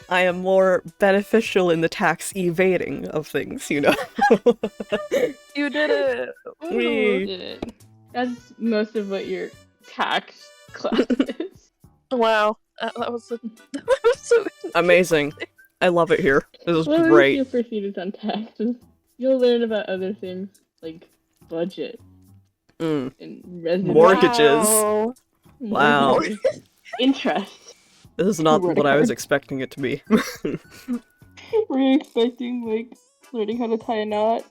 I am more beneficial in the tax evading of things, You You did it. You did it. That's most of what your tax class is. Wow, that was so amazing. I love it here. This is Well, great. if you proceed on taxes, you'll learn about other things like budget and residence. Mortgages. Wow. Interest. This is not what I was expecting it to be. Were you expecting like learning how to tie a knot?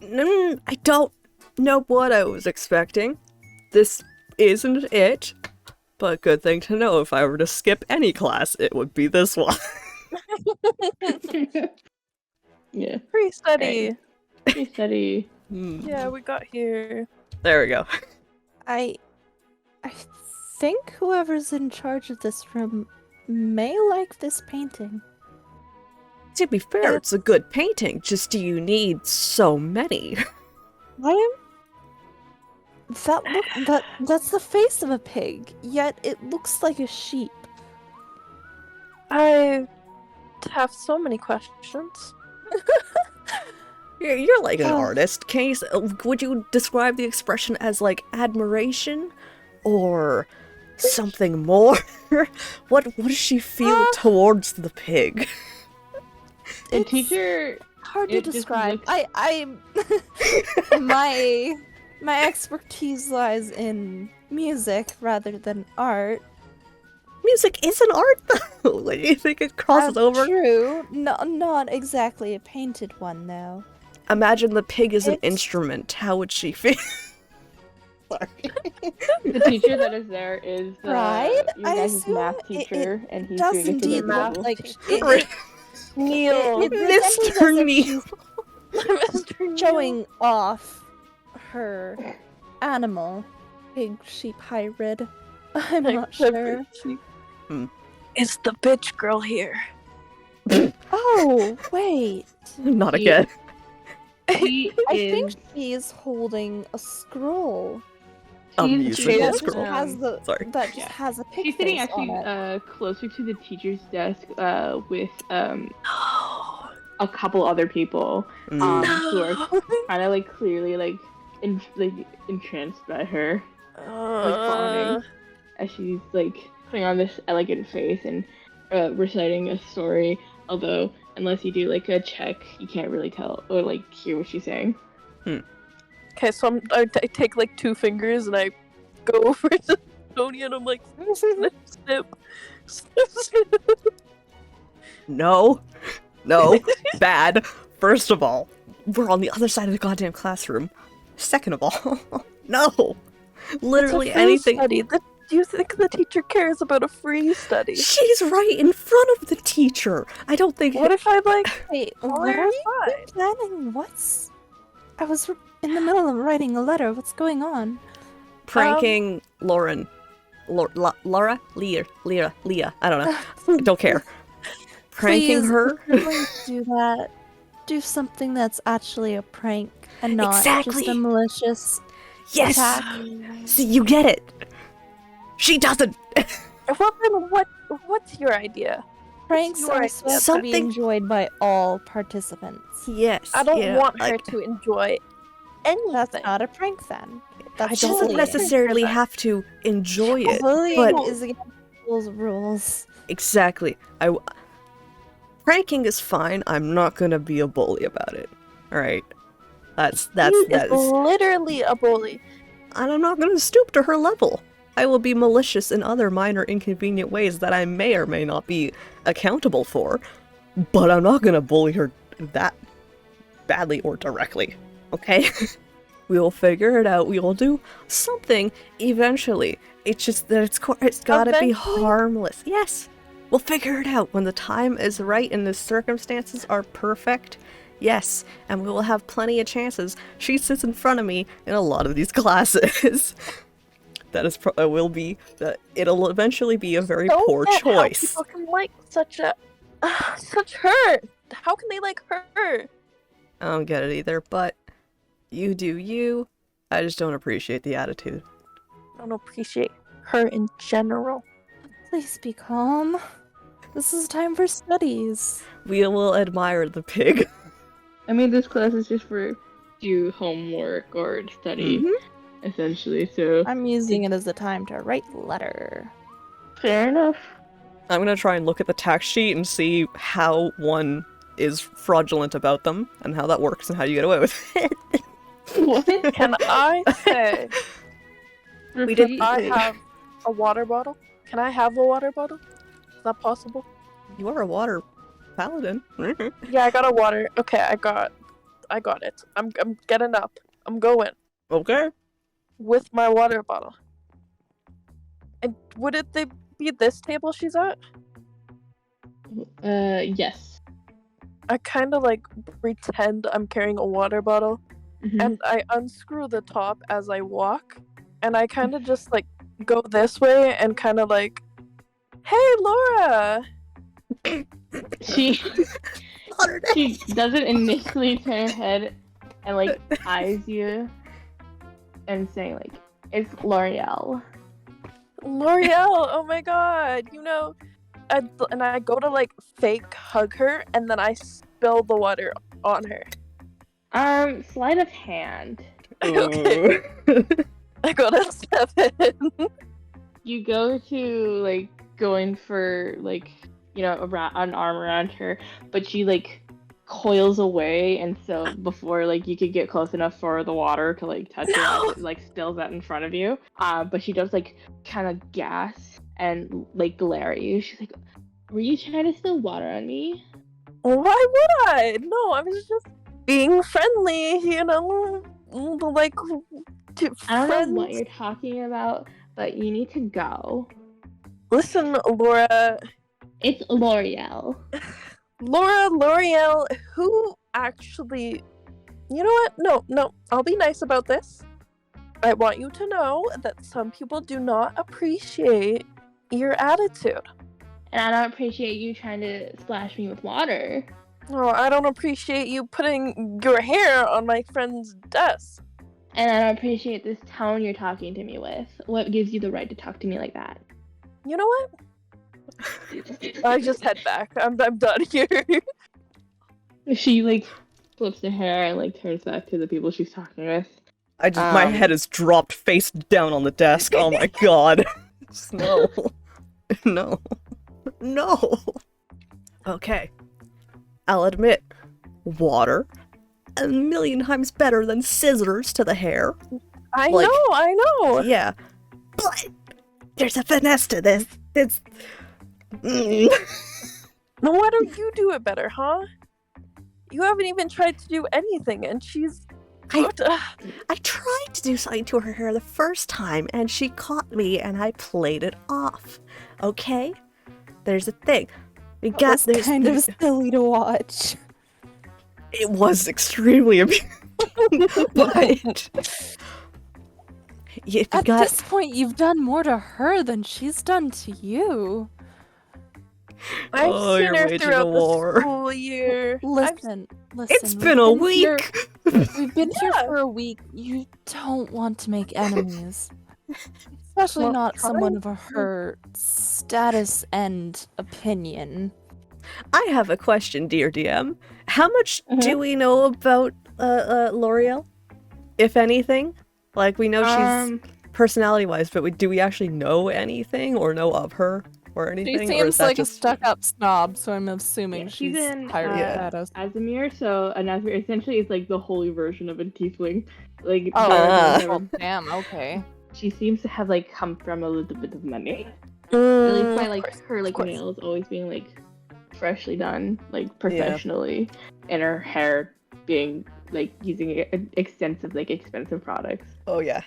I don't know what I was expecting. This isn't it. But good thing to know, if I were to skip any class, it would be this one. Yeah. Pre-study. Pre-study. Yeah, we got here. There we go. I think whoever's in charge of this room may like this painting. To be fair, it's a good painting, just do you need so many? That's the face of a pig, yet it looks like a sheep. I have so many questions. You're like an artist. Would you describe the expression as like admiration? Or something more? What does she feel towards the pig? The teacher... Hard to describe. I my expertise lies in music rather than art. Music is an art, though. Do you think it crosses over? True. No, not exactly a painted one, though. Imagine the pig is an instrument. How would she feel? Sorry. The teacher that is there is Right? your guys' math teacher, and he's does doing it to indeed the look level. like Neil. Mr. Neil. Showing off her animal, pig sheep hybrid. I'm not sure. Is the bitch girl here? Oh, wait. Not again. He I is... think she's holding a scroll. A She's- musical she's, scroll. Has the, Sorry. that just Yeah. has a pig She's sitting face on actually it. closer to the teacher's desk with a couple other people who are kind of like clearly like entranced by her, like fawning as she's like putting on this elegant face and reciting a story. Although unless you do like a check, you can't really tell or like hear what she's saying. Okay, so I take like 2 fingers and I go over to Toni and I'm like, snip, snip, snip, snip. No, bad. First of all, we're on the other side of the goddamn classroom. Second of all, no. Literally It's a free anything. Study. Do you think the teacher cares about a free study? She's right in front of the teacher. I don't think. What if I like Wait, on what her are you side? planning? I was in the middle of writing a letter. What's going on? Pranking Lauren. Laura? Leah. I don't know. Don't care. Pranking Please, her? if you're going to do that, do something that's actually a prank and not just Exactly. a malicious Yes! attack. See, you get it. She doesn't. Well then, what's your idea? Pranks You're are right. supposed to be Something- enjoyed by all participants. Yes. I don't yeah, want her like- to enjoy anything. That's not a prank then. That's She doesn't bullying. necessarily have to enjoy it. Bullying but- is against school's rules. Exactly. Pranking is fine. I'm not gonna be a bully about it. Alright. That Is is. literally a bully. And I'm not gonna stoop to her level. I will be malicious in other minor inconvenient ways that I may or may not be accountable for, but I'm not gonna bully her that badly or directly. Okay? We will figure it out. We will do something eventually. It's just that it's gotta be Eventually? harmless. Yes! We'll figure it out when the time is right and the circumstances are perfect. Yes, and we will have plenty of chances. She sits in front of me in a lot of these classes. It'll eventually be a very So poor get choice. How people can like such her? How can they like her? I don't get it either, but you do you. I just don't appreciate the attitude. I don't appreciate her in general. Please be calm. This is time for studies. We will admire the pig. I mean, this class is just for do homework or study, essentially. So I'm using it as a time to write letter. fair enough. I'm gonna try and look at the tax sheet and see how one is fraudulent about them and how that works and how you get away with it. What? Can I say We did- I have a water bottle? Can I have a water bottle? Is that possible? You are a water paladin. Yeah, I got a water. Okay, I got it. I'm getting up. I'm going Okay. with my water bottle. And would it be this table she's at? Yes. I kind of like pretend I'm carrying a water bottle, Mhm. and I unscrew the top as I walk, and I kind of just like go this way and kind of like, hey Laura. She doesn't initially turn her head and like eyes you and saying like, it's L'Oreal. L'Oreal, oh my god, and I go to like fake hug her, and then I spill the water on her. Sleight of hand. Okay. I got a 7. You go to like going for like an arm around her, but she like coils away, and so before like you could get close enough for the water to like touch her, it like spills that in front of you. But she does like kind of gasp and like glare at you. She's like, "Were you trying to spill water on me?" Why would I? No, I was just being friendly, like to I don't friends. know what you're talking about, but you need to go. Listen, Laura. It's L'Oreal. L'Oreal, who actually... You know what? No, I'll be nice about this. I want you to know that some people do not appreciate your attitude. And I don't appreciate you trying to splash me with water. Oh, I don't appreciate you putting your hair on my friend's desk. And I don't appreciate this tone you're talking to me with. What gives you the right to talk to me like that? You know what? I just head back. I'm done here. She like flips her hair and like turns back to the people she's talking with. My head is dropped face down on the desk. Oh my god. No. No. No. Okay. I'll admit, water, a million times better than scissors to the hair. I Like- know. Yeah. But there's a finesse to this. It's... Now why don't you do it better, huh? You haven't even tried to do anything, and she's... I tried to do something to her hair the first time, and she caught me, and I played it off. Okay? There's a thing. That's kind of silly to watch. It was extremely amusing. But... At this point, you've done more to her than she's done to you. I've Oh, seen you're her waging throughout a the war. school year. Listen. It's we've been a here- week! We've been here Yeah. for a week. You don't want to make enemies. Especially Well, not someone trying of her status and opinion. I have a question, dear DM. How much do we know about L'Oreal? if anything? Like, we know she's Um, personality-wise, but do we actually know anything or know of her or She anything? Or is seems that like just... a stuck-up snob, so I'm assuming yeah, she's she's in pirate status. Azimir, so an Azimir essentially is like the holy version of a tiefling. Like, Oh, they're well, never- damn, okay. she seems to have like come from a little bit of money. At Mm, least by of like course, her like of course. nails always being like freshly done, like professionally, and her hair being like using extensive like expensive products. Oh, yeah.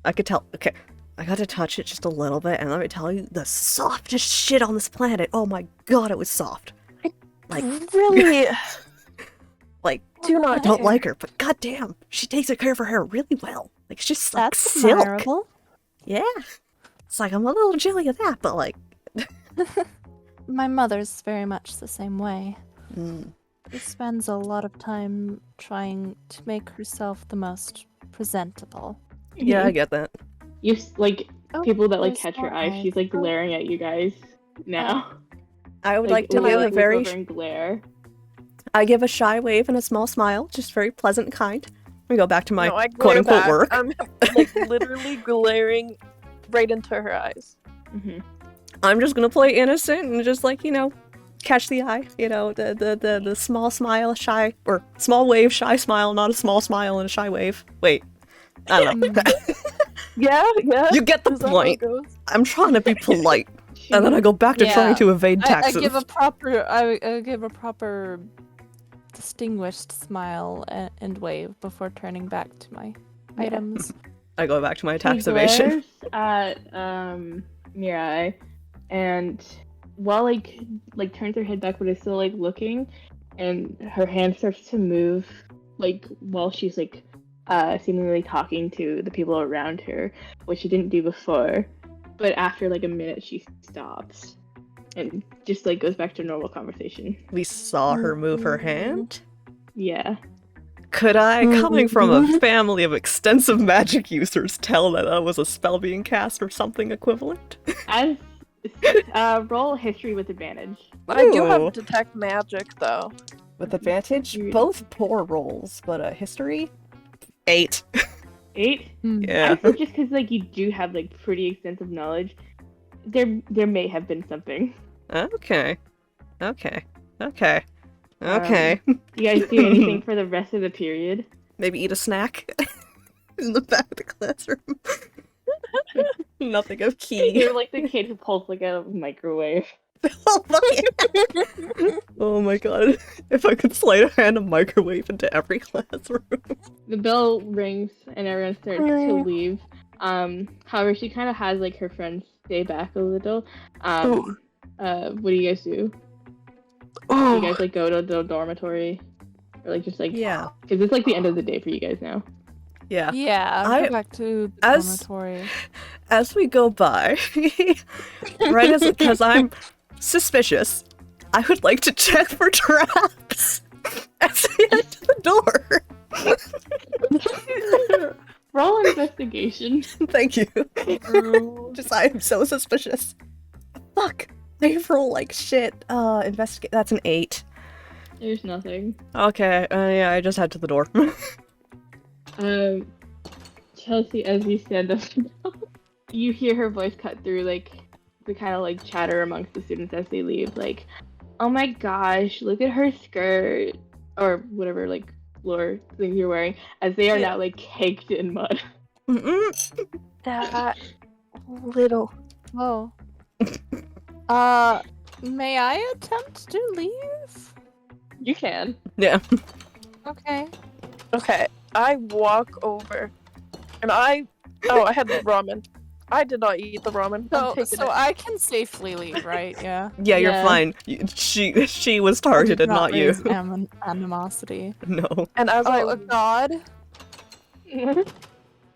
I could tell. Okay. I got to touch it just a little bit, and let me tell you, the softest shit on this planet. Oh my god, it was soft. Like, Really like, do not I don't care. like her, but goddamn, she takes care of her hair really well. Like, it's just like That's silk. admirable. Yeah. It's like, I'm a little jelly of that, but like... My mother's very much the same way. Mm. She spends a lot of time trying to make herself the most presentable. Yeah, I get that. You like Oh, people that like there's catch her more eye. eyes. She's like Oh. glaring at you guys now. I would like to when I, give a look very... over and glare. I give a shy wave and a small smile, just very pleasant and kind. We go back to my No, I glare quote-unquote back. work. I'm like literally glaring right into her eyes. Mm-hmm. I'm just gonna play innocent and just like, you know, catch the eye. You know, the small smile, shy, or small wave, shy smile, not a small smile and a shy wave. Wait, I don't know. Yeah. You get the Is that how it point. goes? I'm trying to be polite, and then I go back to Yeah. trying to evade I taxes. give a proper distinguished smile and wave before turning back to my items. I go back to my She tax evasion. glares at Mirai, and while like turns her head back, but is still like looking, and her hand starts to move like while she's like seemingly talking to the people around her, which she didn't do before. But after like a minute, she stops and just like goes back to normal conversation. We saw her move her hand. Yeah. Could I, coming from a family of extensive magic users, tell that was a spell being cast or something equivalent? As roll history with advantage. I do Ooh. have detect magic though. With advantage, You- both poor rolls, but history? 8. 8. Yeah. I think just because like you do have like pretty extensive knowledge, there may have been something. Okay. You guys do anything for the rest of the period? Maybe eat a snack in the back of the classroom. Nothing of key. You're like the kid who pulls like a microwave. Oh, fuck yeah. Oh my god. If I could slide a hand a microwave into every classroom. The bell rings and everyone starts to leave. However, she kind of has like her friends stay back a little. What do you guys do? Do you guys like go to the dormitory, or like just like Yeah. Because it's like the end of the day for you guys now. Yeah. Yeah, I- go back to the as- dormitory. As we go by, right as because I'm suspicious, I would like to check for traps as we head to the door. Roll investigation. Thank you. Just I am so suspicious. Fuck. I roll like shit. Investigate. That's an 8. There's nothing. Okay. Yeah, I just head to the door. Chelsie, as you stand up, you hear her voice cut through like the kind of like chatter amongst the students as they leave. Like, oh my gosh, look at her skirt or whatever like floor thing you're wearing, as they are now like caked in mud. Mm-mm. That little. Oh. May I attempt to leave? You can. Yeah. Okay. Okay, I walk over, and I had the ramen. I did not eat the ramen. I'm taking So it. I can safely leave, right? Yeah. Yeah, you're Yeah. fine. She was targeted, not you. raise animosity. No. And as Oh, I God.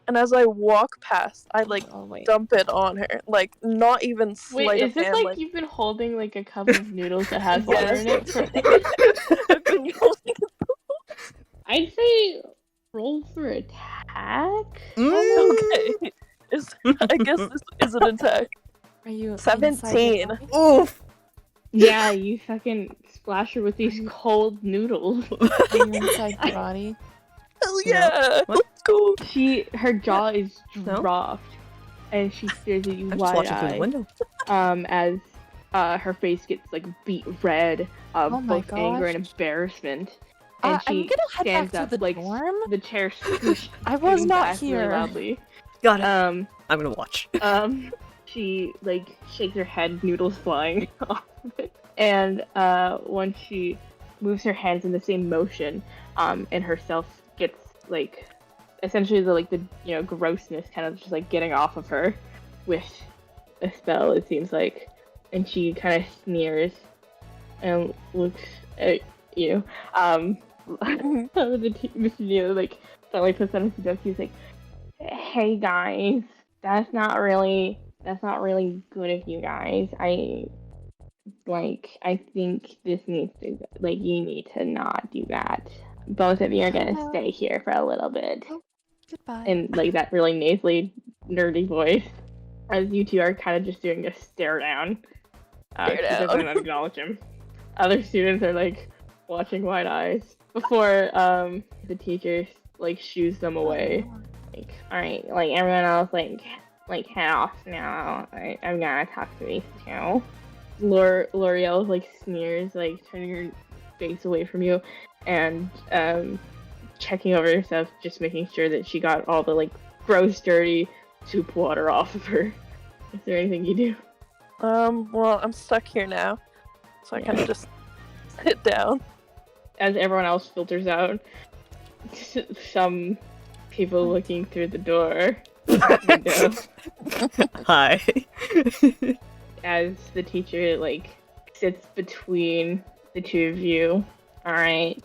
and as I walk past, I like Oh, wait. dump it on her, like not even Wait, sleight is of this hand. like you've been holding like a cup of noodles that has water in it? I've been holding it. I'd say roll for attack. Mm. Okay, I guess this is an attack. Are you 17. inside your body? Oof. Yeah, you fucking splash her with these cold noodles. Are you inside your body? Hell yeah! What? Let's go. Her jaw is No? dropped, and she stares at you I'm just watching through the wide-eyed. window. As her face gets like beat red of Oh my both anger and gosh. embarrassment, and I'm she gonna head stands back up to the like dorm. the chair squished I was not back really here. loudly. Got it. Um, I'm gonna watch. she like shakes her head, noodles flying off of it, and when she moves her hands in the same motion, and herself gets like essentially the grossness kind of just like getting off of her with a spell, it seems like, and she kind of sneers and looks at you. Mr. Neo like suddenly puts on his joke. He's like, "Hey guys, that's not really good of you guys. I think this needs to you need to not do that. Both of you are gonna stay here for a little bit." Goodbye. And like that really nasally, nerdy voice, as you two are kind of just doing a stare down. Stare She down. doesn't acknowledge him. Other students are like watching wide eyes before the teacher like shoos them away. Like, all right, like everyone else, like head off now. I'm gonna talk to these two. L'Oreal like sneers, like turning her face away from you, and checking over herself, just making sure that she got all the like gross, dirty soup water off of her. Is there anything you do? Well, I'm stuck here now, so I kind of just sit down. As everyone else filters out, some people looking through the door window. Hi. As the teacher like sits between the two of you. All right,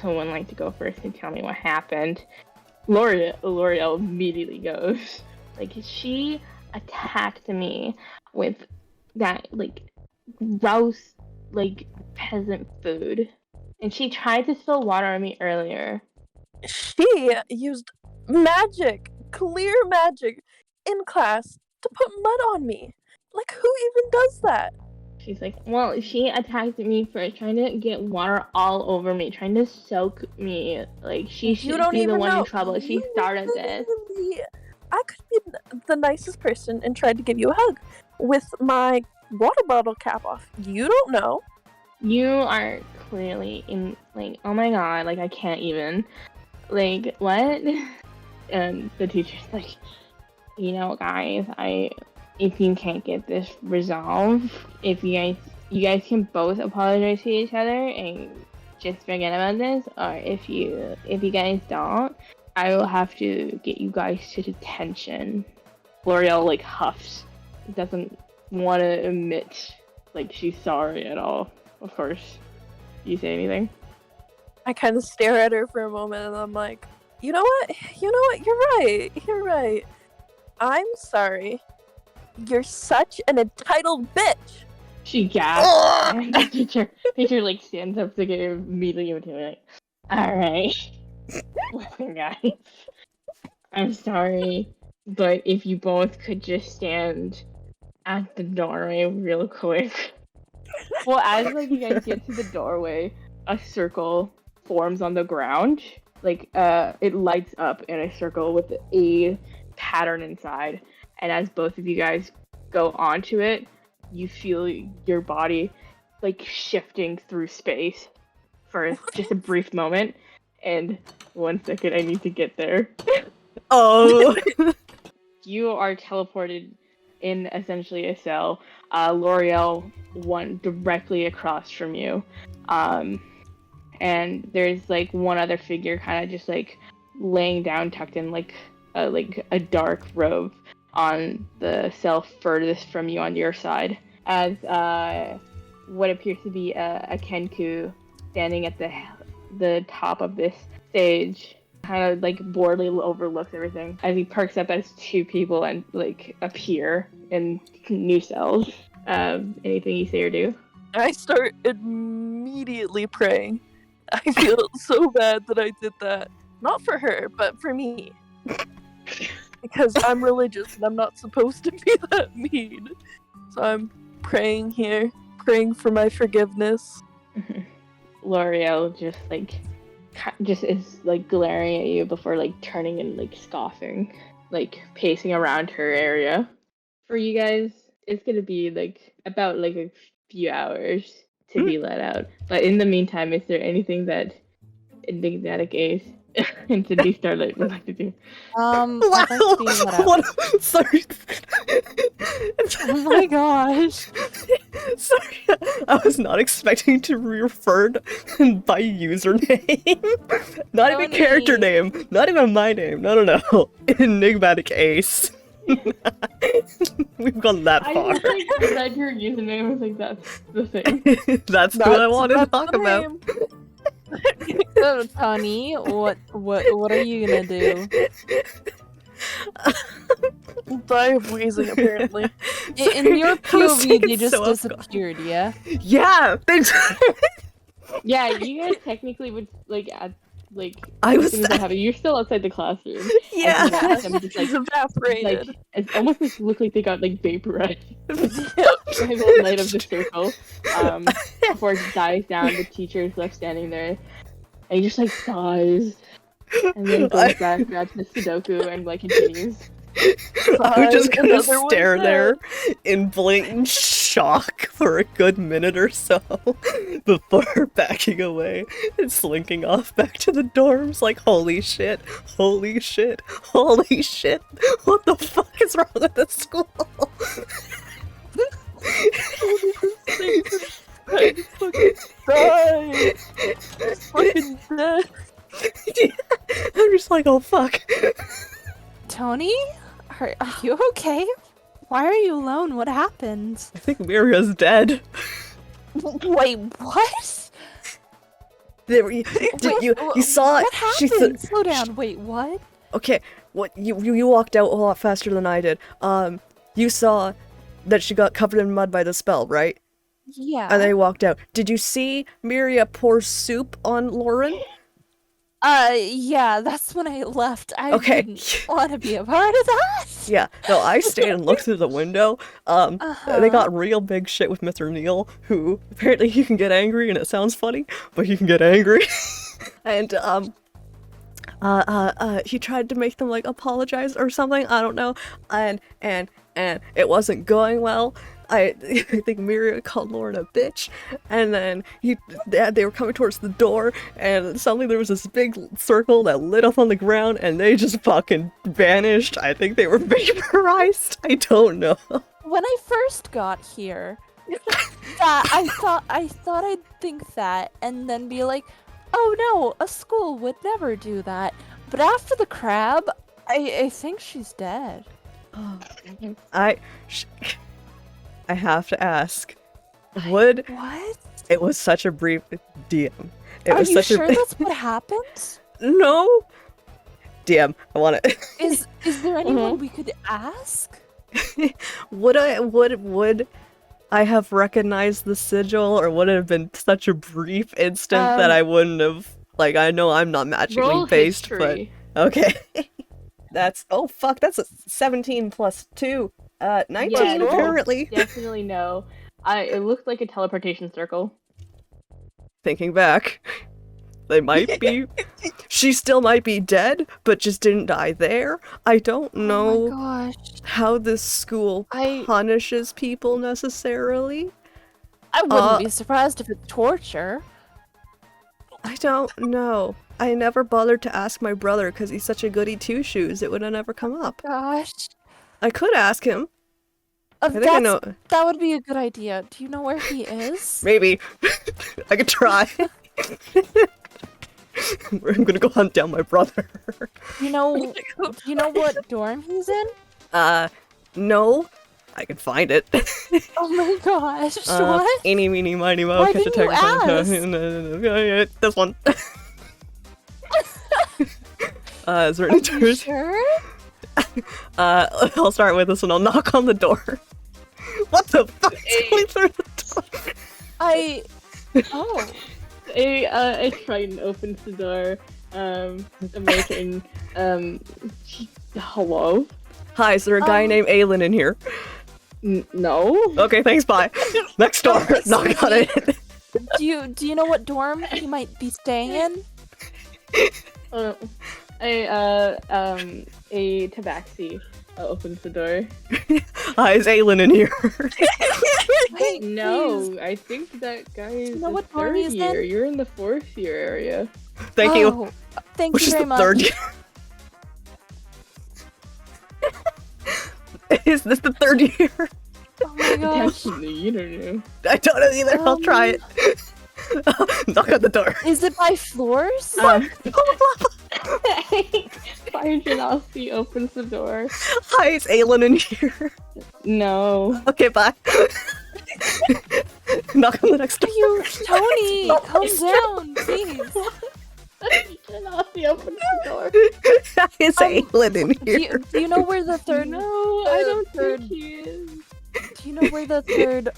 someone like to go first and tell me what happened. L'Oreal immediately goes. Like, she attacked me with that like gross like peasant food, and she tried to spill water on me earlier. She used magic, clear magic, in class to put mud on me. Like, who even does that? She's like, well, she attacked me for trying to get water all over me, trying to soak me. Like, she should be the one in trouble. She started this. I could be the nicest person and tried to give you a hug with my water bottle cap off. You don't know. You are clearly in, like, oh my god, like, I can't even. Like, what? And the teacher's like, you know, guys, if you can't get this resolved, if you guys can both apologize to each other and just forget about this, or if you guys don't, I will have to get you guys to detention. L'Oreal like huffs, doesn't want to admit like she's sorry at all. Of course, do you say anything? I kind of stare at her for a moment and I'm like, you know what? You're right. I'm sorry. You're such an entitled bitch. She gasps. And the teacher like stands up to get immediately into it. Like, all right, listen, guys. I'm sorry, but if you both could just stand at the doorway real quick. Well, as like you guys get to the doorway, a circle forms on the ground. Like it lights up in a circle with a pattern inside. And as both of you guys go onto it, you feel your body like shifting through space for just a brief moment. And 1 second, I need to get there. Oh. You are teleported in essentially a cell. L'Oreal one directly across from you. And there's like one other figure kind of just like laying down, tucked in like a dark robe on the cell furthest from you on your side, as what appears to be a Kenku standing at the top of this stage, kind of like boredly overlooks everything as he perks up as two people and like appear in new cells. Anything you say or do? I start immediately praying. I feel so bad that I did that. Not for her, but for me. Because I'm religious and I'm not supposed to be that mean. So I'm praying here, praying for my forgiveness. L'Oreal just like just is like glaring at you before like turning and like scoffing, like pacing around her area. For you guys, it's gonna be like about like a few hours to be let out. But in the meantime, is there anything that Enigmatic Ace and SydneyStarlight would like to do? I'd like to be let out. What? Sorry. Oh my gosh. Sorry, I was not expecting to be referred by username. Not even Toni. character name. Not even my name. No. Enigmatic Ace. We've gone that I far. just like read your username. I was like, that's the thing. That's what I wanted to talk about. So, Toni, what are you gonna do? Die of wheezing, apparently. In your I was POV, taken they just so off guard. disappeared, yeah? Yeah, thanks. Yeah, you guys technically would like at like I as was soon as that happened, you're still outside the classroom. Yeah. And them just, He's like evaporated. it's almost like look like they got like vaporized by the light of the circle. Before it dies down, the teacher is left standing there, and he just like sighs, and then goes back, grabs the Sudoku, and like continues. I'm just gonna Another one stare there. there in blatant shock for a good minute or so before backing away and slinking off back to the dorms like, holy shit, holy shit, holy shit, what the fuck is wrong with this school? Die! Fucking dead. I'm just like, oh fuck. Toni? Are you okay? Why are you alone? What happened? I think Miria's dead. Wait, what? You saw it. What happened? Slow down. Wait, what? Okay, what you walked out a lot faster than I did. You saw that she got covered in mud by the spell, right? Yeah. And they walked out. Did you see Miria pour soup on Lauren? Yeah, that's when I left. I Okay. didn't want to be a part of that. Yeah. No, I stayed and looked through the window. They got real big shit with Mr. Neil, who apparently he can get angry and it sounds funny, but he can get angry. And he tried to make them like apologize or something, I don't know. And it wasn't going well. I think Miria called Lauren a bitch, and then they were coming towards the door, and suddenly there was this big circle that lit up on the ground, and they just fucking vanished. I think they were vaporized. I don't know. When I first got here, I thought I'd think that, and then be like, oh no, a school would never do that. But after the crab, I think she's dead. I have to ask, would What? it was such a brief DM. Are you sure that's what happened? No. DM, I want it. Is there anyone we could ask? Would I have recognized the sigil, or would it have been such a brief instant that I wouldn't have? Like, I know I'm not magically Roll based, history. but okay. That's oh fuck, that's a 17 plus 2. 19 Yeah, no. apparently. Definitely no. It looked like a teleportation circle. Thinking back, they might be. She still might be dead, but just didn't die there. I don't Oh know my gosh. how this school punishes people necessarily. I wouldn't be surprised if it's torture. I don't know. I never bothered to ask my brother because he's such a goody two-shoes. It would have never come up. Gosh. I could ask him. I think I know. That would be a good idea. Do you know where he is? Maybe. I could try. I'm gonna go hunt down my brother. You know what dorm he's in? No. I can find it. Oh my gosh, what? Eeny, meeny, miny, mo. Why Catch a didn't you tiger, this one. Is there any doors? Sure? I'll start with this one. I'll knock on the door. What the fuck is going through the door? Oh. A Triton opens the door. American. Hello. Hi, is there a guy named Aelin in here? No. Okay, thanks. Bye. Next door. Knock on it. Do you know what dorm he might be staying in? A tabaxi opens the door. Hi, is Aelin in here? Wait, No, please. I think that guy is know the what door third he's year. in? You're in the fourth year area. Thank you. Oh, thank Which you is very the much. third year? Is this the third year? Oh my gosh. Potentially, you don't know. I don't know either. I'll try it. Knock on the door. Is it by floors? Fire Genasi opens the door. Hi, is Aelin in here? No. Okay, bye. Knock on the next door. You, Toni, calm down, please. Genasi opens the door. Hi, is Aelin in Do here? you know where the third? No, I don't third. think he is. Do you know where the third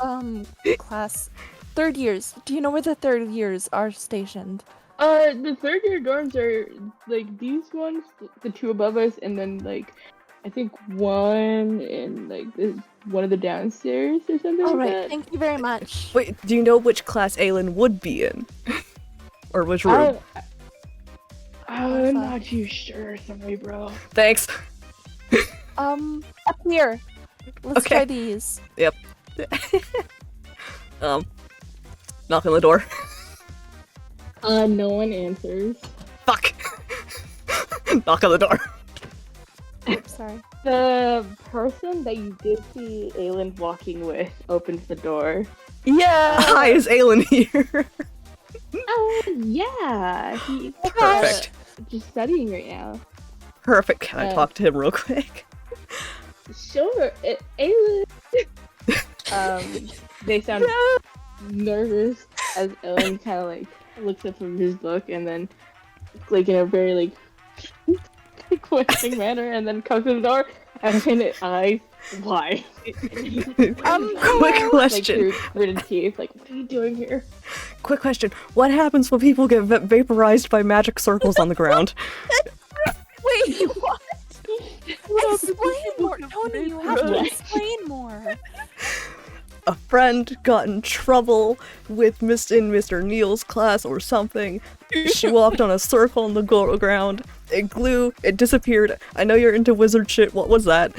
class? Third years. Do you know where the third years are stationed? The third year dorms are like these ones, the two above us, and then like I think one in like one of the downstairs or something All like right. that. Thank you very much. Wait, do you know which class Aelin would be in? Or which room? I'm not too sure. Sorry, bro. Thanks. Up here. Let's Okay. try these. Yep. Knock on the door. No one answers. Fuck. Knock on the door. Oops, sorry. The person that you did see Aelin walking with opens the door. Yeah. Hi, is Aelin here? Yeah, he's Perfect. just studying right now. Perfect. Can I talk to him real quick? Sure, Aelin. They sound nervous as Ellen kind of like looks up from his book and then, like in a very like questioning manner, and then comes to the door and eyes wide. Quick question. Like through gritted teeth, like what are you doing here? Quick question. What happens when people get vaporized by magic circles on the ground? Wait, what? Explain more, Toni. You have to explain more. A friend got in trouble with Mr. Neil's class or something. She walked on a circle on the ground. It glue. It disappeared. I know you're into wizard shit. What was that?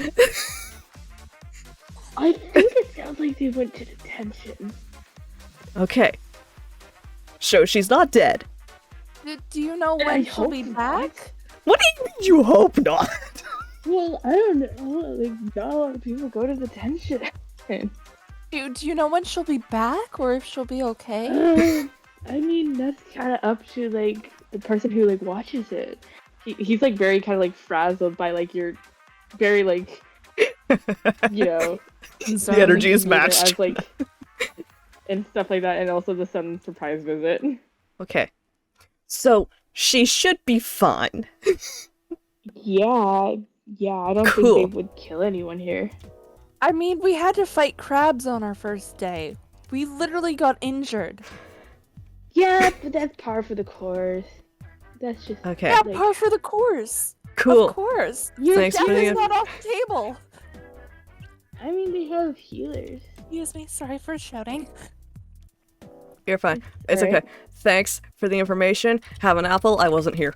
I think it sounds like they went to detention. Okay. So she's not dead. Do you know I when she'll hope be not. back? What do you mean you hope not? Well, I don't know. Like, not a lot of people go to detention. Do you know when she'll be back, or if she'll be okay? I mean, that's kind of up to like the person who like watches it. He's like very kind of like frazzled by like your very like you know The energy is matched. as, like and stuff like that, and also the sudden surprise visit. Okay. So she should be fine. Yeah, I don't Cool. think they would kill anyone here. I mean, we had to fight crabs on our first day. We literally got injured. Yeah, but that's par for the course. That's just Okay. Yeah, like, par for the course. Cool. Of course. Your Thanks Death for the is not off the table. I mean, they have healers. Excuse me. Sorry for shouting. You're fine. It's Alright. okay. Thanks for the information. Have an apple. I wasn't here.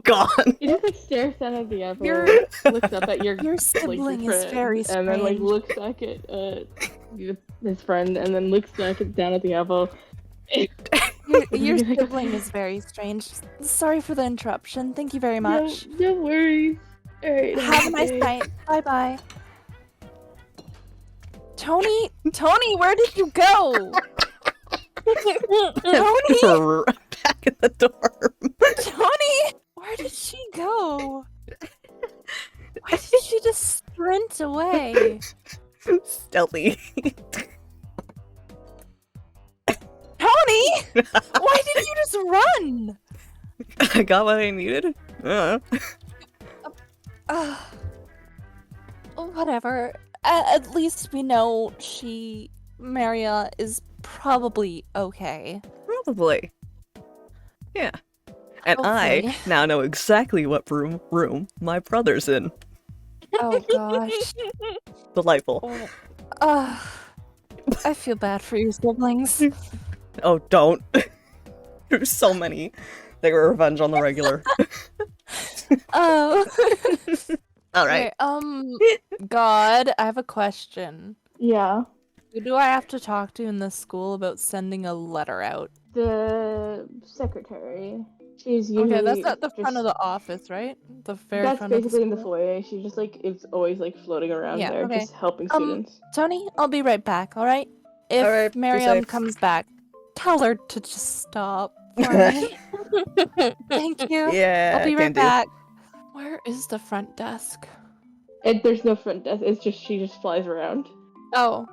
Gone. He just like stares down at the apple, Your- looks up at your Your like, sibling your is friend, very and then like strange. looks back at his friend, and then looks down at the apple. Your sibling is very strange. Sorry for the interruption. Thank you very much. No worries. All right. Have a nice night. Bye bye. Toni, where did you go? Toni, Back in the dorm. Toni, where did she go? Why did she just sprint away? Stealthy. Toni, why did you just run? I got what I needed. Whatever. At least we know Miria is probably okay. Probably. Yeah. And I Hopefully. now know exactly what room my brother's in. Oh gosh. Delightful. I feel bad for your siblings. Oh, don't. There's so many. They were revenge on the regular. Oh. All right. Okay, God, I have a question. Yeah. Who do I have to talk to in the school about sending a letter out? The secretary. She's usually Okay, that's at the front of just- the office, right? The very That's front of the basically in the school? foyer. She just like is always like floating around Yeah, there, okay. just helping students. Tony, I'll be right back, alright? If Alright, be Miriam safe. comes back, tell her to just stop for me. Thank you. Yeah, I'll be can right do. back. Where is the front desk? There's no front desk. It's just she just flies around. Oh,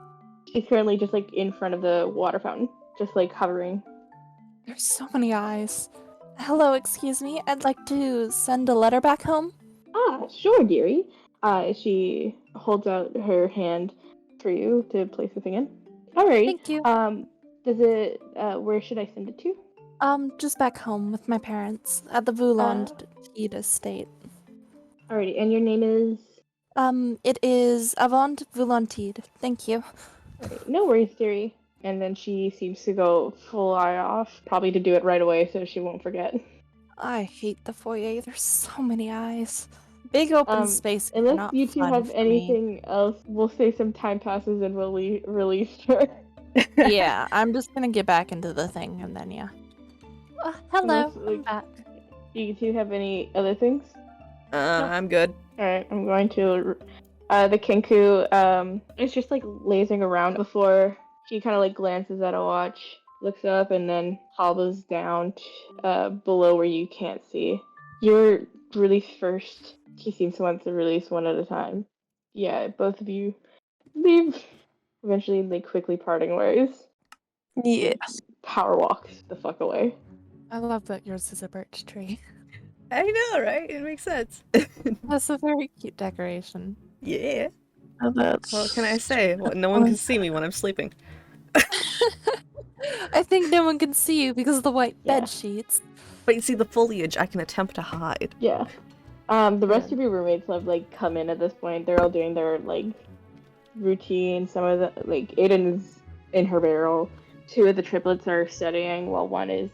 She's currently just like in front of the water fountain, just like hovering. there's so many eyes. Hello, excuse me. I'd like to send a letter back home. Ah, sure, dearie. She holds out her hand for you to place the thing in. Alrighty. Thank you. Does it? Where should I send it to? Just back home with my parents at the Voulond estate. Alrighty, and your name is? It is Avond Voulantide. Thank you. Alright, no worries, dearie. And then she seems to go full eye off, probably to do it right away so she won't forget. I hate the foyer. There's so many eyes. Big open space. Unless not you two fun have for anything else, we'll say some time passes and we'll release her. Me. Yeah, I'm just gonna get back into the thing and then yeah. Hello. Unless, like, I'm back. Do you two have any other things? I'm good. Alright, I'm going to. The Kinku is just like lazing around before she kind of like glances at a watch, looks up, and then hobbles down below where you can't see. You're released first. She seems to want to release one at a time. Yeah, both of you leave. Eventually, like quickly parting ways. Yes. Power walks the fuck away. I love that yours is a birch tree. I know, right? It makes sense. That's a very cute decoration. Yeah. Oh, that's... What can I say? Well, no one can see me when I'm sleeping. I think no one can see you because of the white Yeah. bed sheets. But you see the foliage, I can attempt to hide. Yeah. The rest of your roommates have like come in at this point. They're all doing their like routine. Some of the like Aiden's in her barrel. Two of the triplets are studying while one is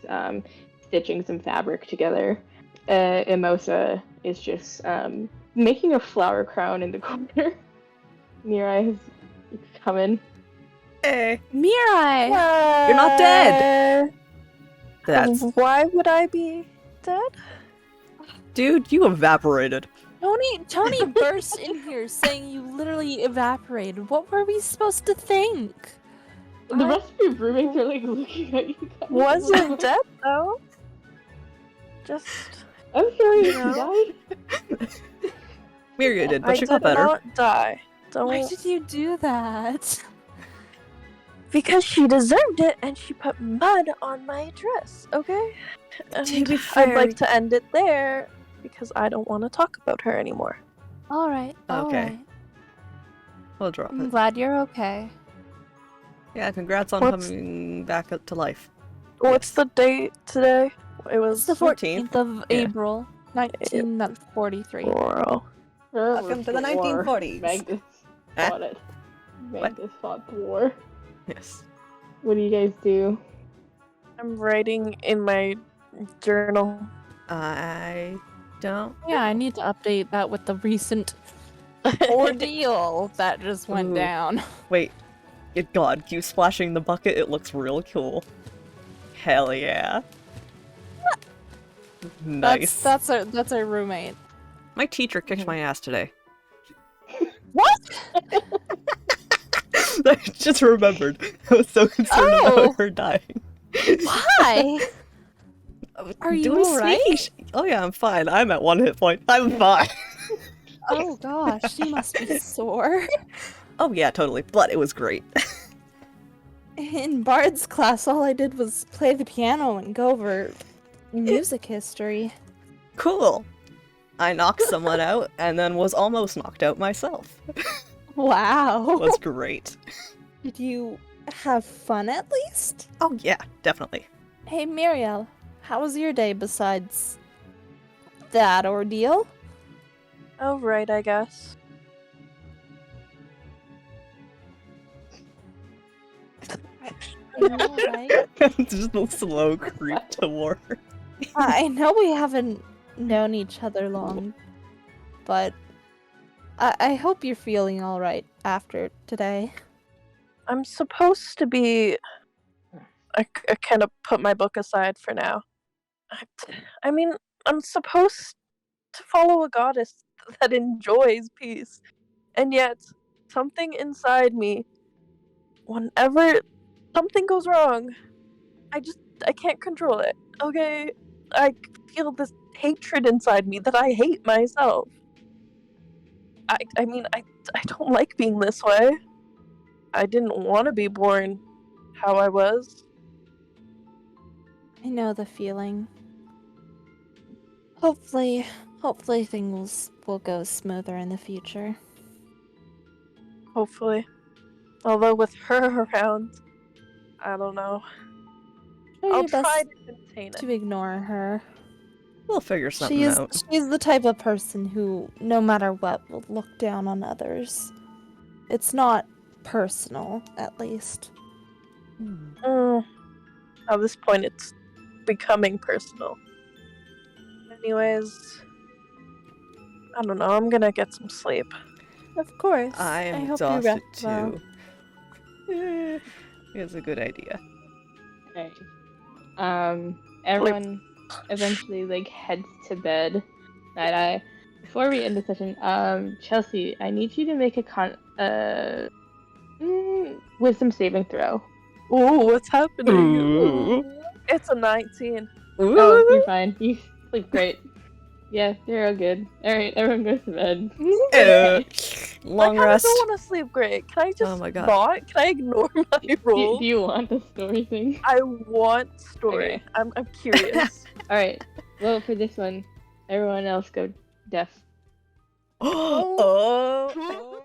stitching some fabric together. Emosa is just making a flower crown in the corner. Mirai has come in. Hey, Mirai! you're not dead! That's... Why would I be dead? Dude, you evaporated. Tony burst in here saying you literally evaporated. What were we supposed to think? The rest of your roommates are like looking at you guys. Wasn't dead though. Just I'm sorry No. you died. Miria did, but I she did got better. not die. Don't Why did you do that? because she deserved it and she put mud on my dress, okay? And To be I'd fair- like to end it there because I don't want to talk about her anymore. Alright, Okay. alright. We'll drop I'm it. glad you're okay. Yeah, congrats on What's- coming back up to life. What's the date today? It It's was the 14th. 14th of Yeah. April, 1943. Laurel. Welcome to the 1940s. Magnus Huh? fought it. Magnus fought the war. Yes. What do you guys do? I'm writing in my journal. I don't... Yeah, I need to update that with the recent ordeal that just went Ooh. down. Wait. God, keep splashing the bucket, it looks real cool. Hell yeah. Nice. That's our roommate. My teacher kicked my ass today. What? I just remembered. I was so concerned about her dying. Why? Are you Doing alright? sneaky Oh yeah, I'm fine. I'm at 1 hit point. I'm fine. Oh gosh, she must be sore. Oh yeah, totally. But it was great. In Bard's class, all I did was play the piano and go over music history. Cool. I knocked someone out and then was almost knocked out myself. Wow. It was great. Did you have fun at least? Oh yeah, definitely. Hey Muriel, how was your day besides that ordeal? Oh, right, I guess. Are you alright? Just a slow creep toward. I know we haven't known each other long, but I hope you're feeling alright after today. I'm supposed to be. I kind of put my book aside for now. I mean, I'm supposed to follow a goddess that enjoys peace, and yet something inside me, whenever something goes wrong, I can't control it. Okay, I feel this hatred inside me that I hate myself. I mean, I don't like being this way. I didn't want to be born how I was. I know the feeling. Hopefully things will go smoother in the future. Hopefully. Although with her around, I don't know. Try I'll your try best to contain it. to ignore her. We'll figure something out. She's the type of person who, no matter what, will look down on others. It's not personal, at least. At this point, it's becoming personal. Anyways, I don't know. I'm gonna get some sleep. Of course. I am hope you exhausted rest well. too. It's a good idea. Okay. Everyone eventually heads to bed. Night. Before we end the session, Chelsie, I need you to make a wisdom saving throw. Ooh, what's happening? Ooh. It's a 19. Oh, you're fine. You sleep great. Yeah, you're all good. Alright, everyone goes to bed. Okay. Long I rest. don't want to sleep great. Can I just Oh my God. not? Can I ignore my role? Do you want the story thing? I want story. Okay. I'm curious. Alright, well, for this one, everyone else go deaf. Oh.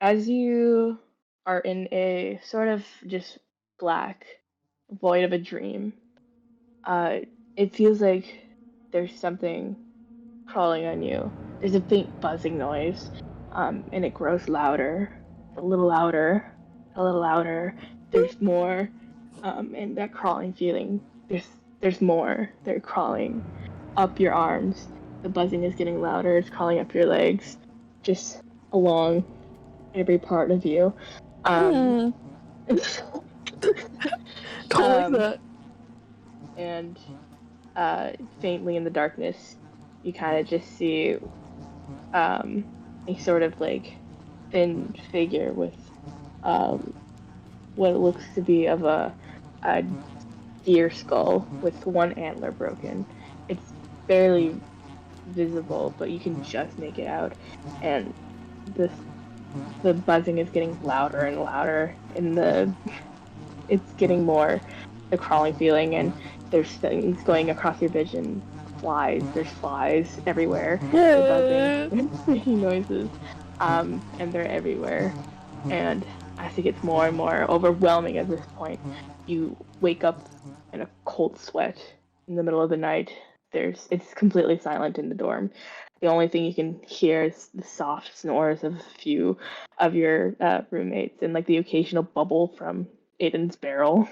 As you are in a sort of just black void of a dream, it feels like there's something crawling on you. There's a faint buzzing noise, and it grows louder, a little louder, a little louder. There's more, and that crawling feeling. There's more. They're crawling up your arms. The buzzing is getting louder. It's crawling up your legs, just along every part of you. Don't like that. And faintly in the darkness, you kind of just see a sort of thin figure with what looks to be of a deer skull with one antler broken. It's barely visible, but you can just make it out, and the buzzing is getting louder and louder, and it's getting more the crawling feeling, and there's things going across your vision. There's flies everywhere. They're buzzing, making noises, and they're everywhere. And as it gets more and more overwhelming at this point, you wake up in a cold sweat in the middle of the night. It's completely silent in the dorm. The only thing you can hear is the soft snores of a few of your roommates, and the occasional bubble from Aiden's barrel.